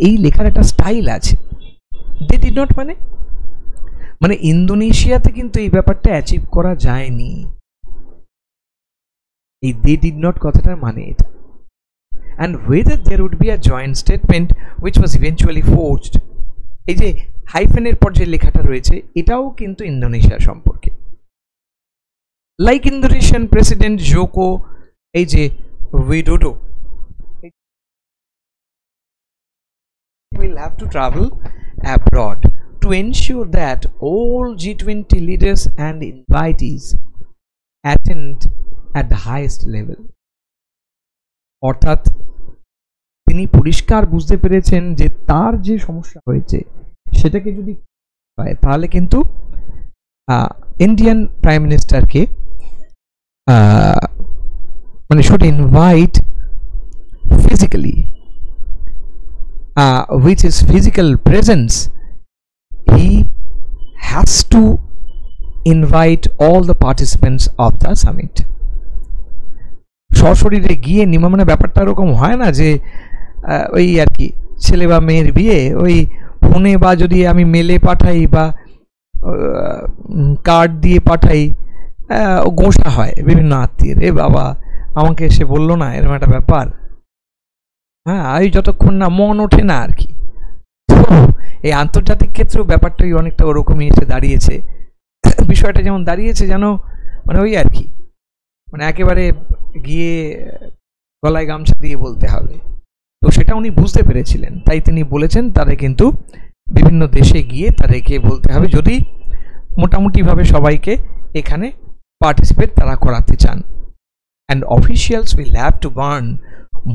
এই লেখার একটা স্টাইল আছে। they did not মানে ইন্দোনেশিয়াতে কিন্তু এই ব্যাপারটা অ্যাচিভ করা যায়নি। এই they did not কথাটার মানে এটা। and whether there would be a joint statement which was eventually forged, এই যে হাইফেনের পর যে লেখাটা রয়েছে এটাও কিন্তু ইন্দোনেশিয়া সম্পর্কে। লাইক ইন্দোনেশিয়ান প্রেসিডেন্ট জোকো এই যে Widodo will have to travel abroad to ensure that all G20 leaders and invitees attend at the highest level। অর্থাৎ তিনি পরিষ্কার বুঝতে পেরেছেন যে তার যে সমস্যা হয়েছে সেটাকে যদি হয় তাহলে কিন্তু ইন্ডিয়ান প্রাইম মিনিস্টারকে মানে should invite physically with his physical presence, he has to invite all the participants of the summit। সশরীরে গিয়ে মানে ব্যাপারটা এরকম হয় না যে ওই আর কি ছেলে বা মেয়ের বিয়ে ওই ফোনে বা যদি আমি মেলে পাঠাই বা কার্ড দিয়ে পাঠাই গোঁসা হয় বিভিন্ন আত্মীয়ের, এ বাবা আমাকে এসে বললো না, এরকম একটা ব্যাপার। হ্যাঁ, এই যতক্ষণ না মন ওঠে না আর কি। তো এই আন্তর্জাতিক ক্ষেত্রেও ব্যাপারটাই অনেকটা ওরকমই এসে দাঁড়িয়েছে। বিষয়টা যেমন দাঁড়িয়েছে যেন মানে ওই আর কি মানে একেবারে গিয়ে গলায় গামছা দিয়ে বলতে হবে। তো সেটা উনি বুঝতে পেরেছিলেন, তাই তিনি বলেছেন তাদের কিন্তু বিভিন্ন দেশে গিয়ে তাদেরকে বলতে হবে যদি মোটামুটিভাবে সবাইকে এখানে পার্টিসিপেট তারা করাতে চান। and officials will have to burn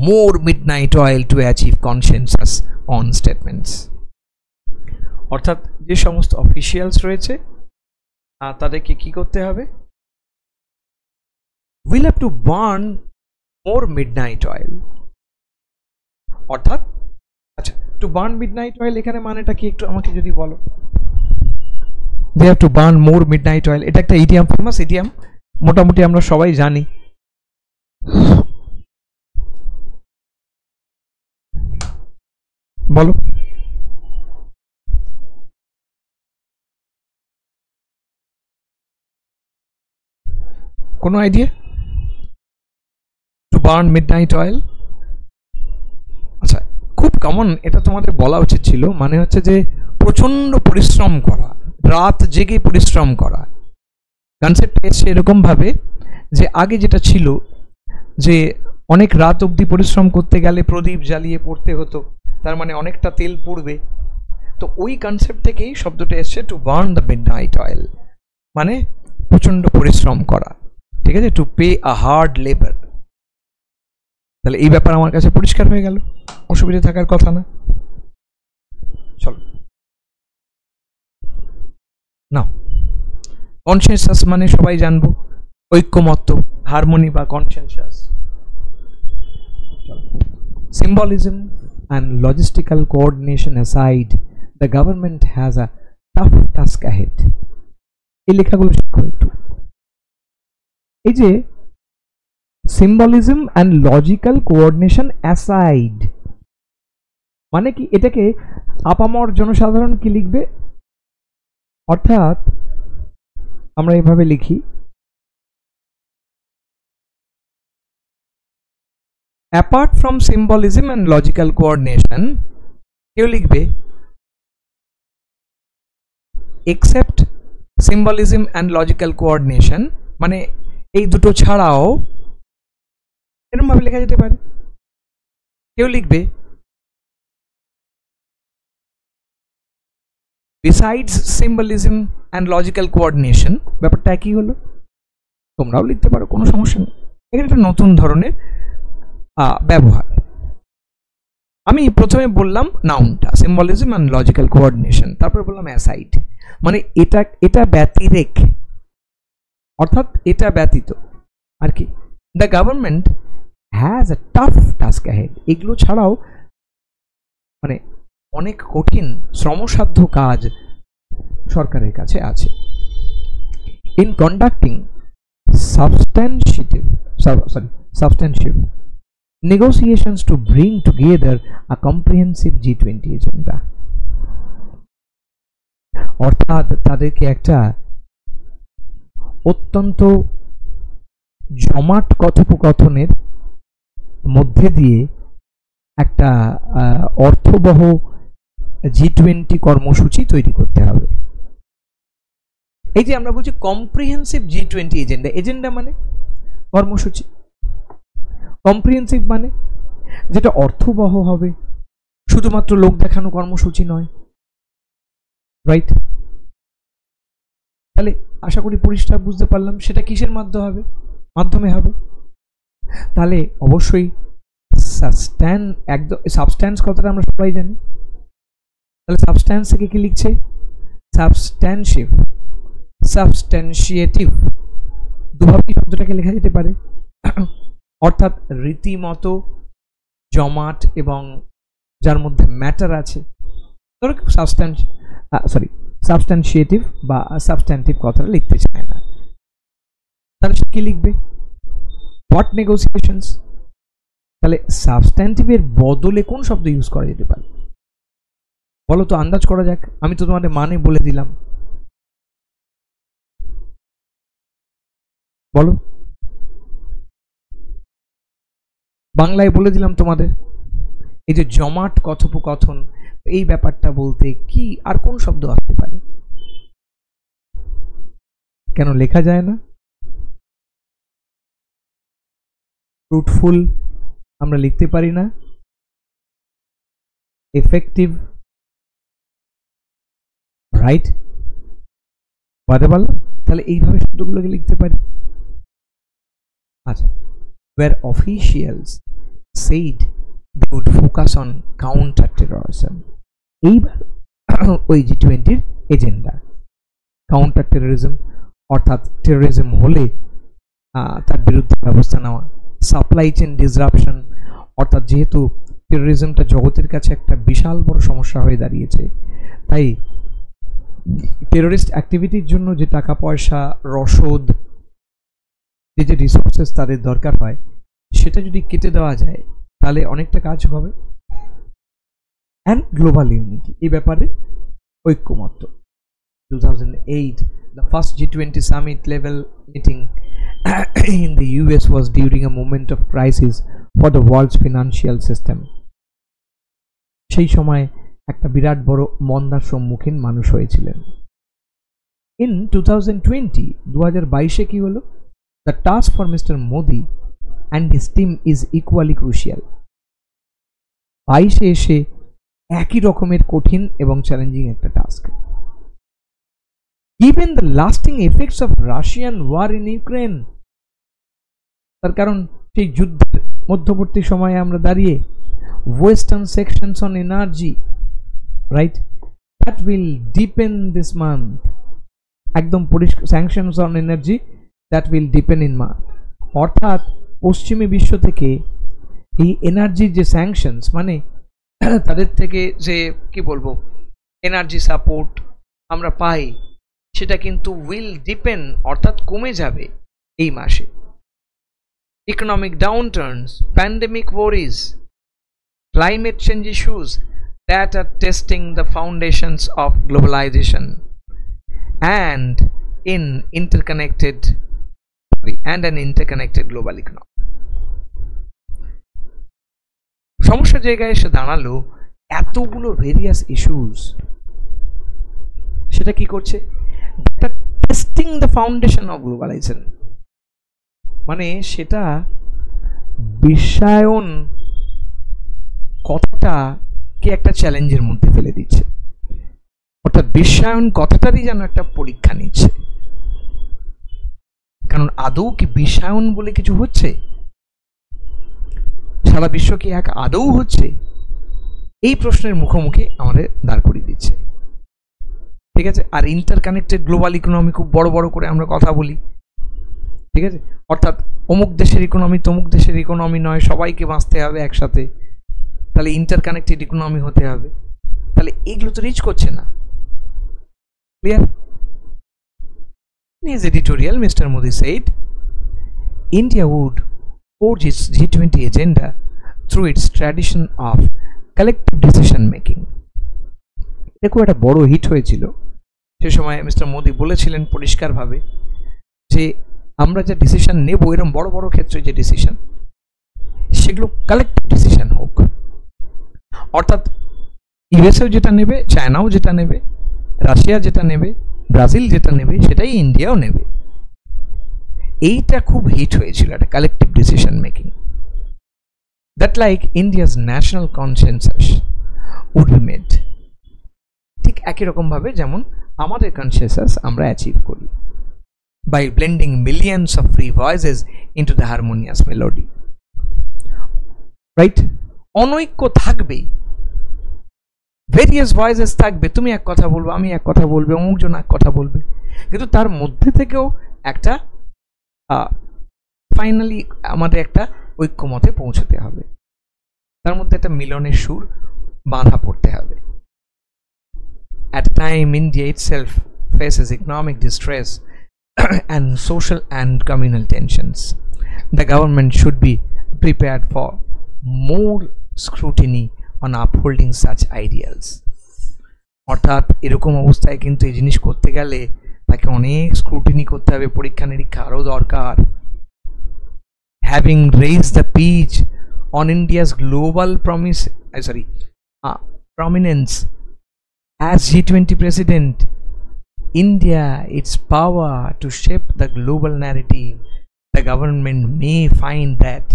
more midnight oil to achieve consensus on statements। অর্থাৎ যে সমস্ত অফিসিয়ালস রয়েছে তাদেরকে কি করতে হবে, will have to burn more midnight oil। অর্থাৎ আচ্ছা, to burn midnight oil এখানে মানেটা কি একটু আমাকে যদি বলো। they have to burn more midnight oil, এটা একটা ইডিয়াম, ফেমাস ইডিয়াম, মোটামুটি আমরা সবাই জানি। বলো কোনো idea? To burn midnight oil, আচ্ছা খুব কমন, এটা তোমাদের বলা উচিত ছিল। মানে হচ্ছে যে প্রচন্ড পরিশ্রম করা, রাত জেগে পরিশ্রম করা। কনসেপ্ট এসছে এরকম ভাবে যে আগে যেটা ছিল যে অনেক রাত অবধি পরিশ্রম করতে গেলে প্রদীপ জ্বালিয়ে পড়তে হতো, তার মানে অনেকটা তেল পড়বে। তো ওই কনসেপ্ট থেকেই শব্দটা এসছে to burn the midnight oil, মানে প্রচন্ড পরিশ্রম করা, ঠিক আছে, to pay a hard labour. তাহলে এই ব্যাপার আমার কাছে পরিষ্কার হয়ে গেল, অসুবিধা থাকার কথা না। চলো না, কনসেনসাস মানে সবাই জানবো ঐক্যমত্য, হারমোনি বা consensus. Symbolism and logistical coordination aside, the government has a tough task ahead। এই লেখাগুলো শিখো একটু। এই যে symbolism and logical coordination aside মানে কি, এটাকে আপামর জনসাধারণ কি লিখবে, অর্থাৎ আমরা এভাবে লিখি apart from symbolism and logical coordination, কেউ লিখবে except symbolism and logical coordination, মানে এই দুটো ছাড়াও এরকম ভাবে লেখা যেতে পারে। কেউ লিখবে besides symbolism and logical coordination, ব্যাপারটা একই হলো। তোমরাও লিখতে পারো, কোনো সমস্যা নেই। এখানে একটা নতুন ধরনের ব্যবহার। আমি প্রথমে বললাম নাউনটা সিম্বলিজম অ্যান্ড লজিক্যাল কোঅর্ডিনেশন, তারপরে বললাম অ্যাসাইড, মানে এটা ব্যতিরেক, অর্থাৎ এটা ব্যতীত আর কি। The government has a tough task ahead, এগুলো ছাড়াও মানে অনেক কঠিন শ্রমসাধ্য কাজ সরকারের কাছে আছে। In conducting substantive negotiations to bring together a comprehensive G20 agenda, অর্থাৎ তাদেরকে একটা অত্যন্ত জমাট কথোপকথনের মধ্যে দিয়ে একটা অর্থবহ G20 কর্মসূচি তৈরি করতে হবে। এই যে আমরা বলছি কম্প্রিহেন্সিভ G20 এজেন্ডা, এজেন্ডা মানে কর্মসূচি, কম্প্রিহেন্সিভ মানে যেটা অর্থবহ হবে, শুধুমাত্র লোক দেখানো কর্মসূচি নয়, রাইট? তাহলে আশা করি পরিষ্কার বুঝতে পারলাম সেটা কিসের মাধ্যমে হবে। তাহলে অবশ্যই সাবস্ট্যান্স কথাটা আমরা সবাই জানি। তাহলে সাবস্ট্যান্স থেকে কি লিখছে? সাবস্ট্যান্সিভ, সাবস্ট্যান্সিয়েটিভ, দুভাবেই শব্দটাকে লেখা যেতে পারে। অর্থাৎ রীতিমতো জমাট এবং যার মধ্যে ম্যাটার আছে। ধরো সাবস্ট্যান্সিয়েটিভ বা সাবস্ট্যান্টিভ কথাটা লিখতে চায় না, তাহলে সে কি লিখবে? What negotiations. তাহলে সাবস্ট্যান্টিভের বদলে কোন শব্দ ইউজ করা যেতে পারে বলো তো, আন্দাজ করা যাক। আমি তো তোমাদের মানে বলে দিলাম, বলো। বাংলায় বলে দিলাম তোমাদের। এই যে জমাট কথোপকথন, এই ব্যাপারটা বলতে কি আর কোন শব্দ আসতে পারে? কেন লেখা যায় না? ফ্রুটফুল আমরা লিখতে পারি না, এফেক্টিভ, রাইট? বুঝতে পারলাম? তাহলে এইভাবে শব্দগুলোকে লিখতে পারি। আচ্ছা, where officials said they would focus on counter terrorism, এইবার ওই G20 এজেন্ডা কাউন্টার টেরোরিজম, অর্থাৎ টেরোরিজম হলে তার বিরুদ্ধে ব্যবস্থা নেওয়া, সাপ্লাই চেইন ডিসরাপশন, অর্থাৎ যেহেতু টেরোরিজমটা জগতের কাছে একটা বিশাল বড় সমস্যা হয়ে দাঁড়িয়েছে, তাই টেরোরিস্ট অ্যাক্টিভিটির জন্য যে টাকা পয়সা, রসদ, যে রিসোর্সেস তাদের দরকার হয়, সেটা যদি কেটে দেওয়া যায় তাহলে অনেকটা কাজ হবে। অ্যান্ড গ্লোবাল ইউনিটি, এই ব্যাপারে ঐক্যমত্য। 2008, the first G20 summit level meeting in the US was during a moment of crisis for the world's financial system. সেই সময় একটা বিরাট বড় মন্দার সম্মুখীন মানুষ হয়েছিলেন। In 2020, 2022 কি হলো? The task for Mr. Modi and his team is equally crucial. 22 এসে একই রকমের কঠিন এবং চ্যালেঞ্জিং একটা task. Given the lasting effects of Russian war in Ukraine, তার কারণ সেই যুদ্ধের মধ্যবর্তী সময়ে আমরা দাঁড়িয়ে, Western sanctions on energy, right, that will deepen this month. একদম sanctions on energy that will deepen in March, অর্থাৎ পশ্চিমী বিশ্ব থেকে এই এনার্জির যে স্যাংশনস, মানে তাদের থেকে যে কি বলবো এনার্জি সাপোর্ট আমরা পাই, সেটা কিন্তু উইল ডিপেন, অর্থাৎ কমে যাবে এই মাসে। Economic downturns, pandemic worries, climate change issues that are testing the foundations of globalization and an interconnected global economy. সমস্যা জায়গায় এসে দাঁড়ালো, এতগুলো ভেরিয়াস ইস্যুস, সেটা কি করছে? Testing the foundation of globalisation, মানে সেটা বিশ্বায়ন কথাটাকে একটা চ্যালেঞ্জের মধ্যে ফেলে দিচ্ছে, অর্থাৎ বিশ্বায়ন কথাটারই যেন একটা পরীক্ষা নিচ্ছে। কারণ আদৌ কি বিশ্বায়ন বলে কিছু হচ্ছে? সারা বিশ্ব কি এক আদৌ হচ্ছে? এই প্রশ্নের মুখোমুখি আমাদের দাঁড় করিয়ে দিচ্ছে। ঠিক আছে? আর ইন্টারকানেক্টেড গ্লোবাল ইকোনমি খুব বড় বড় করে আমরা কথা বলি, ঠিক আছে? অর্থাৎ অমুক দেশের ইকোনমি তমুক দেশের ইকোনমি নয়, সবাইকে বাঁচতে হবে একসাথে, তাহলে ইন্টারকানেক্টেড ইকোনমি হতে হবে। তাহলে এগুলো তো রিচ করছে না। Clear? In his editorial, Mr. Modi said, India would forge its G20 agenda through its tradition of collective decision making. এটা খুব একটা বড় হিট হয়েছিল। সে সময় মিস্টার মোদি বলেছিলেন পরিষ্কারভাবে যে আমরা যে ডিসিশন নেব এরকম বড় বড় ক্ষেত্রে যে ডিসিশন, সেগুলো কালেক্টিভ ডিসিশন হোক। অর্থাৎ ইউএসএও যেটা নেবে, চায়নাও যেটা নেবে, রাশিয়া যেটা নেবে, ব্রাজিল যেটা নেবে, সেটাই ইন্ডিয়াও নেবে। এইটা খুব হিট হয়েছিল, একটা collective decision making. That like India's national consensus would be made. ঠিক একই রকম ভাবে যেমন আমাদের কনসেনসাস আমরা অ্যাচিভ করি by blending millions of free voices into the harmonious melody, right? অনৈক্য থাকবেই, ভেরিয়াস ভয়েসেস থাকবে, তুমি এক কথা বলবে, আমি এক কথা বলবে, অমুকজন এক কথা বলবে, কিন্তু তার মধ্যে থেকেও একটা ফাইনালি আমাদের একটা ঐক্যমতে পৌঁছতে হবে, তার মধ্যে একটা মিলনের সুর বাঁধা পড়তে হবে। At a time India itself faces economic distress and social and communal tensions, the government should be prepared for more scrutiny on upholding such ideals. অর্থাৎ এরকম অবস্থায় কিন্তু এই জিনিস করতে গেলে তাকে অনেক স্ক্রুটিনি করতে হবে, পরীক্ষা নিরীক্ষা আরও দরকার। Having raised the peach on India's global prominence as G20 president, India, its power to shape the global narrative, the government may find that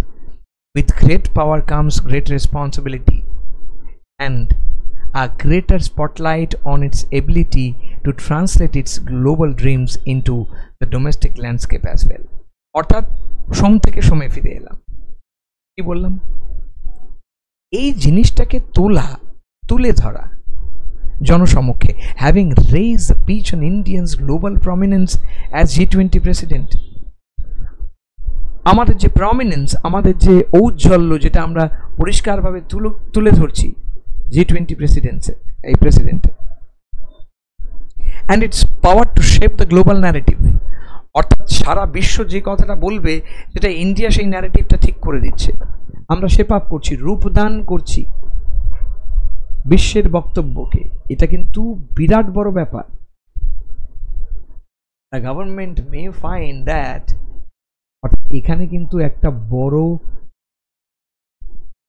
with great power comes great responsibility and a greater spotlight on its ability to translate its global dreams into the domestic landscape as well. অর্থাৎ সোম থেকে সোমে ফিরে এলাম, কি বললাম, এই জিনিসটাকে তুলে ধরা জনসমক্ষে, having raise the pitch on Indians global prominence as G20 president. আমাদের যে প্রমিনেন্স, আমাদের যে ঔজ্জ্বল্য, যেটা আমরা পরিষ্কারভাবে তুলে ধরছি G20 প্রেসিডেন্টে, এই প্রেসিডেন্টে, and its power to shape the global narrative. অর্থাৎ সারা বিশ্ব যে কথাটা বলবে সেটা ইন্ডিয়া সেই ন্যারেটিভটা ঠিক করে দিচ্ছে, আমরা শেপ আপ করছি, রূপদান করছি বিশ্বের বক্তব্যকে। এটা কিন্তু বিরাট বড় ব্যাপার। The government May find that, এখানে কিন্তু একটা বড়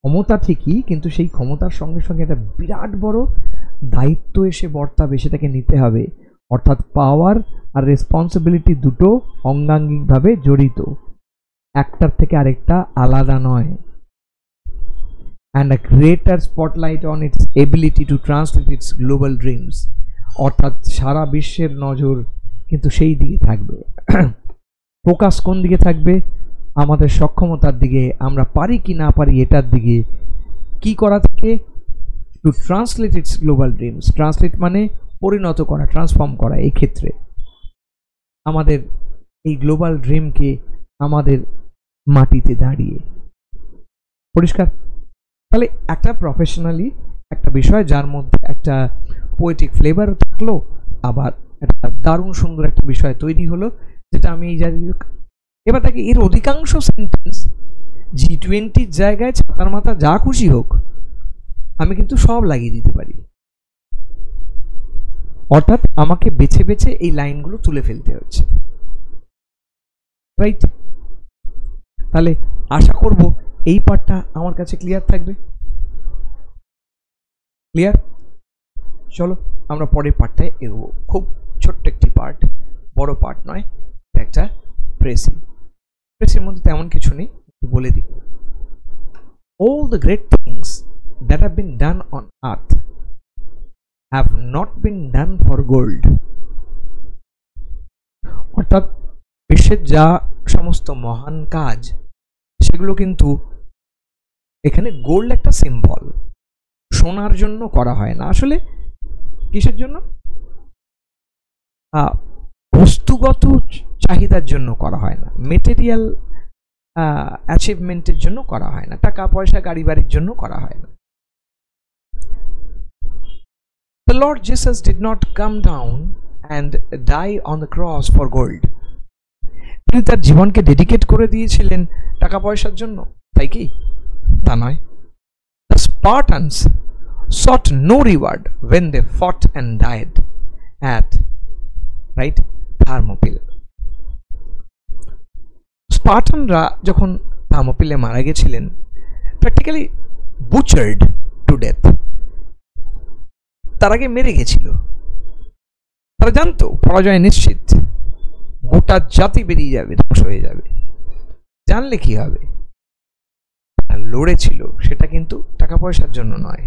ক্ষমতা ঠিকই, কিন্তু সেই ক্ষমতার সঙ্গে সঙ্গে একটা বিরাট বড় দায়িত্ব এসে বর্তাবে, সেটাকে নিতে হবে। অর্থাৎ পাওয়ার আর রেসপন্সিবিলিটি দুটো অঙ্গাঙ্গিকভাবে জড়িত, একটার থেকে আরেকটা আলাদা নয়। and a greater spotlight on its ability to translate its global dreams, অর্থাৎ সারা বিশ্বের নজর কিন্তু সেই দিকে থাকবে। ফোকাস কোন দিকে থাকবে? আমাদের সক্ষমতার দিকে, আমরা পারি কি না পারি এটার দিকে। কি করা থাকে? To translate it's global dreams. Translate মানে পরিণত করা, ট্রান্সফর্ম করা। এই ক্ষেত্রে আমাদের এই গ্লোবাল ড্রিমকে আমাদের মাটিতে দাঁড়িয়ে, পরিষ্কার? তাহলে একটা প্রফেশনালি একটা বিষয় যার মধ্যে একটা পোয়েটিক ফ্লেভারও থাকলো, আবার একটা দারুণ সুন্দর একটা বিষয় তৈরি হলো, যেটা আমি এই জাতীয়। এবার তাকে এর অধিকাংশ সেন্টেন্স G20 জায়গায় ছাতার মাথা যা খুশি হোক, আমি কিন্তু সব লাগিয়ে দিতে পারি। অর্থাৎ আমাকে বেছে বেছে এই লাইনগুলো তুলে ফেলতে হচ্ছে, রাইট? তাহলে আশা করব এই পার্টটা আমার কাছে ক্লিয়ার থাকবে। ক্লিয়ার? চলো আমরা পরের পার্টটায় এগোবো। খুব ছোট্ট একটি পার্ট, বড় পার্ট নয়, একটা প্রেসি। প্রেসির মধ্যে তেমন কিছু নেই, বলে দিই। All the great things that have been done on earth have not been done for gold. অর্থাৎ বিশ্বের যা সমস্ত মহান কাজ, সেগুলো কিন্তু এখানে গোল্ড একটা সিম্বল, সোনার জন্য করা হয় না। আসলে কিসের জন্য? বস্তুগত চাহিদার জন্য করা হয় না, মেটেরিয়াল অ্যাচিভমেন্টের জন্য করা হয় না, টাকা পয়সা গাড়ি বাড়ির জন্য করা হয় না। The Lord Jesus did not come down and die on the cross for gold. তিনি তার জীবনকে ডেডিকেট করে দিয়েছিলেন টাকা পয়সার জন্য, তাই কি? তা নয়। The Spartans sought no reward when they fought and died at, right, Thermopylae. স্পার্টানরা যখন থার্মোপিলে মারা গেছিলেন, প্র্যাকটিক্যালি বুচার্ড টু ডেথ, তার আগে মেরে গেছিল। তারা জানতো পরাজয় নিশ্চিত, গোটা জাতি বেরিয়ে যাবে, ধ্বংস হয়ে যাবে। জানলে কি হবে, লড়েছিল, সেটা কিন্তু টাকা পয়সার জন্য নয়।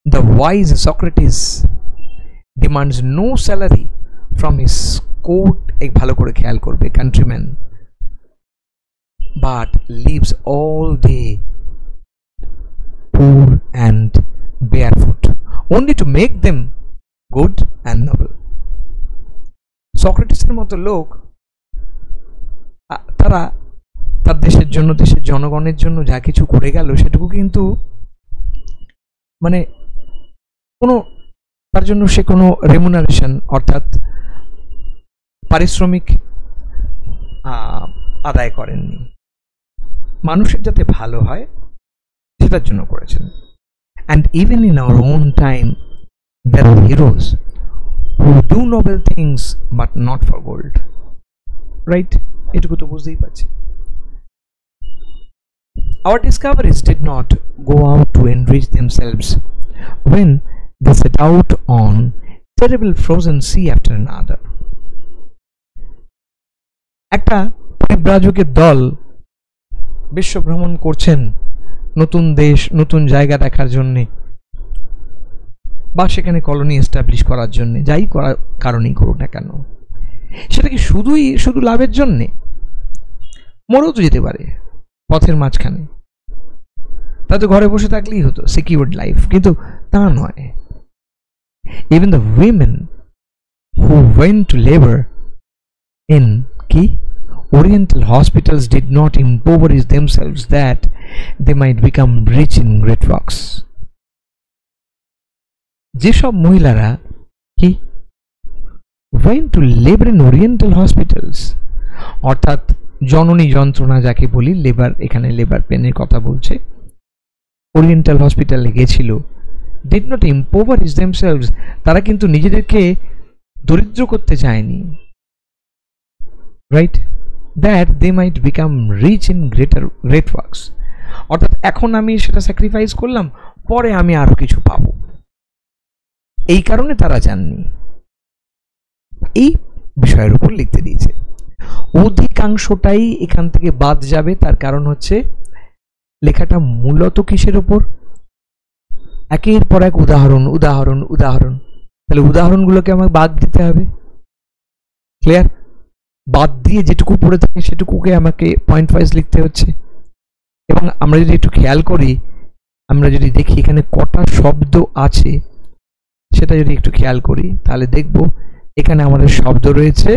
The wise Socrates demands no salary from his court, এক ভালো করে খেয়াল করবে countryman, but lives all day poor and barefoot, only to make them good and noble. সক্রেটিসের মতো লোক তারা তার দেশের জন্য, দেশের জনগণের জন্য যা কিছু করে গেল, সেটুকু কিন্তু মানে কোনো তার জন্য সে কোনো রেমুনারেশন অর্থাৎ পারিশ্রমিক আদায় করেননি। মানুষের যাতে ভালো হয় সেটার জন্য করেছেন। And even in our own time there are heroes who do noble things but not for gold, right? এটুকু তো বুঝতেই পারছি। Our discoveries did not go out to enrich themselves when they set out on terrible frozen sea after another. একটা পরিব্রাজকের দল বিশ্ব ভ্রমণ করছেন নতুন দেশ, নতুন জায়গা দেখার জন্যে, বা সেখানে কলোনি এস্টাবলিশ করার জন্যে, যাই করার কারণেই করুক না কেন, সেটা কি শুধু লাভের জন্যে? মরেও তো যেতে পারে পথের মাঝখানে, তা তো ঘরে বসে থাকলেই হতো, সিকিউরড লাইফ, কিন্তু তা নয়। Even the women who went to labour in কি Oriental hospitals did not impoverish themselves that they might become rich in great works. যেসব মহিলারা কি went to labor in Oriental hospitals, অর্থাৎ জননী যন্ত্রণা যাকে বলি, লেবার, এখানে লেবার পেনের কথা বলছে, ওরিয়েন্টাল হসপিটালে গেছিল, did not impoverish themselves, তারা কিন্তু নিজেদেরকে দরিদ্র করতে চায়নি, right? that they might become rich in great works, অর্থাৎ এখন আমি সেটা স্যাক্রিফাইস করলাম, পরে আমি আরো কিছু পাবো, এই কারণে তারা জাননি। এই বিষয়ের উপর লিখতে দিয়েছে। অধিকাংশটাই এখান থেকে বাদ যাবে, তার কারণ হচ্ছে লেখাটা মূলত কিসের উপর? একের পর এক উদাহরণ উদাহরণ উদাহরণ, তাহলে উদাহরণগুলোকে আমাকে বাদ দিতে হবে। ক্লিয়ার? বাদ দিয়ে যেটুকু পড়ে থাকে সেটুকুকে আমাকে পয়েন্ট ওয়াইজ লিখতে হচ্ছে। এবং আমরা যদি একটু খেয়াল করি, আমরা যদি দেখি এখানে কটা শব্দ আছে সেটা যদি একটু খেয়াল করি, তাহলে দেখব এখানে আমাদের শব্দ রয়েছে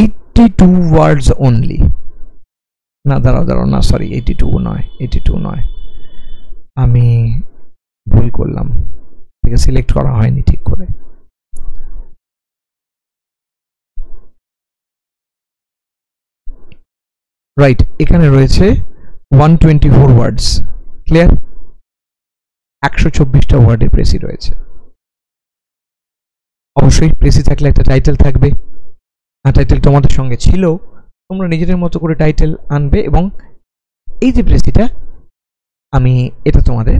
82 ওয়ার্ডস অনলি। না, দাঁড়াও না, সরি, 82 নয়, আমি ভুল করলাম, এটাকে সিলেক্ট করা হয়নি ঠিক করে। রাইট, এখানে রয়েছে 124 ওয়ার্ডস। ক্লিয়ার? 124টা ওয়ার্ডের প্রেসি রয়েছে। অবশ্যই প্রেসি থাকলে একটা টাইটেল থাকবে, আর টাইটেল তোমাদের সঙ্গে ছিল, তোমরা নিজেদের মতো করে টাইটেল আনবে। এবং এই যে প্রেসিটা, আমি এটা তোমাদের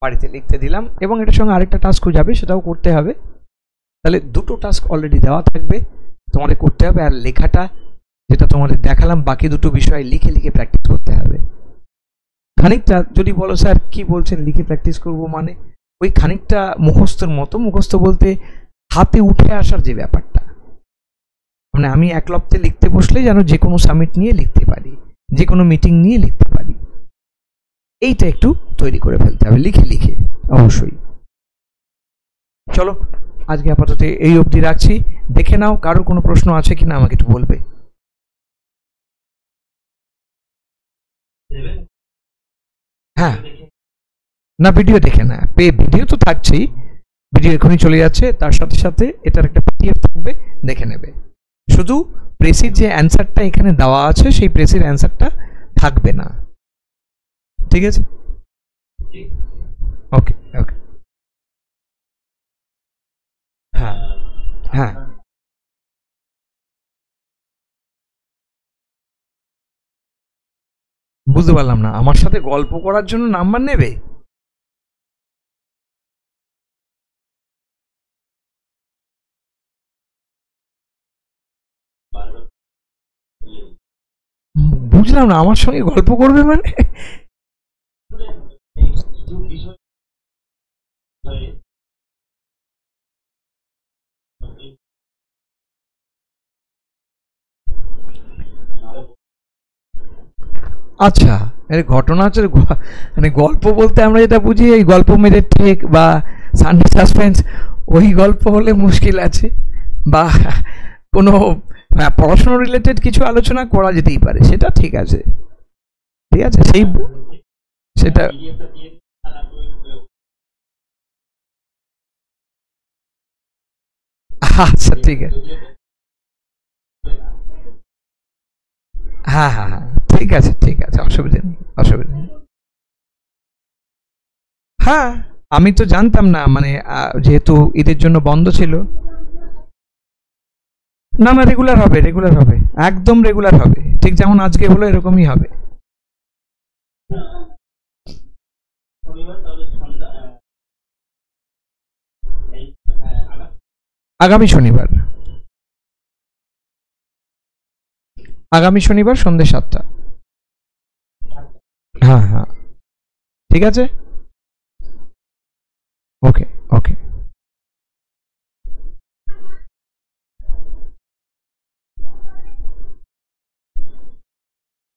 বাড়িতে লিখতে দিলাম, এবং এটার সঙ্গে আরেকটা টাস্কও যাবে, সেটাও করতে হবে। তাহলে দুটো টাস্ক অলরেডি দেওয়া থাকবে, তোমাদের করতে হবে। আর লেখাটা যেটা তোমাদের দেখালাম, বাকি দুটো বিষয় লিখে লিখে প্র্যাকটিস করতে হবে। খানিকটা যদি বলো স্যার কি বলছেন লিখে প্র্যাকটিস করব, মানে ওই খানিকটা মুখস্থর মতো, মুখস্থ বলতে হাতে উঠে আসার যে ব্যাপারটা, মানে আমি একলপ্তে লিখতে বসলে যেন যে কোনো সামিট নিয়ে লিখতে পারি, যে কোনো মিটিং নিয়ে লিখতে পারি, এইটা একটু তৈরি করে ফেলতে হবে লিখে লিখে অবশ্যই। চলো আজকে আপাতত এই অবধি রাখছি। দেখে নাও কারোর কোনো প্রশ্ন আছে কিনা আমাকে একটু বলবে। হ্যাঁ, না ভিডিও দেখে না, ভিডিও তো থাকছেই, ভিডিও এখনই চলে যাচ্ছে, তার সাথে সাথে এটার একটা পিডিএফ থাকবে, দেখে নেবে। শুধু প্রেসির যে অ্যান্সারটা এখানে দেওয়া আছে সেই প্রেসির অ্যান্সারটা থাকবে না, ঠিক আছে? ওকে ওকে, হ্যাঁ হ্যাঁ। বুঝতে পারলাম না, আমার সাথে গল্প করার জন্য নাম্বার নেবে? বুঝলাম না, আমার সঙ্গে গল্প করবে মানে? আচ্ছা, এর ঘটনা হচ্ছে মানে গল্প বলতে আমরা যেটা বুঝি এই গল্প মেরে ঠেক বা সানডে সাসপেন্স, ওই গল্প হলে মুশকিল আছে। বা কোনো পড়াশোনা রিলেটেড কিছু আলোচনা করা যেতেই পারে, সেটা ঠিক আছে। ঠিক আছে, সেটা আচ্ছা ঠিক আছে। হ্যাঁ হ্যাঁ হ্যাঁ, ঠিক আছে ঠিক আছে, অসুবিধা নেই, অসুবিধা নেই। হ্যাঁ, আমি তো জানতাম না, মানে যেহেতু ঈদের জন্য বন্ধ ছিল। না না, রেগুলার হবে, রেগুলার হবে, একদম রেগুলার হবে, ঠিক যেমন আজকে হলো এরকমই হবে। আগামী শনিবার, আগামী শনিবার সন্ধ্যে 7টা। হ্যাঁ হ্যাঁ, ঠিক আছে।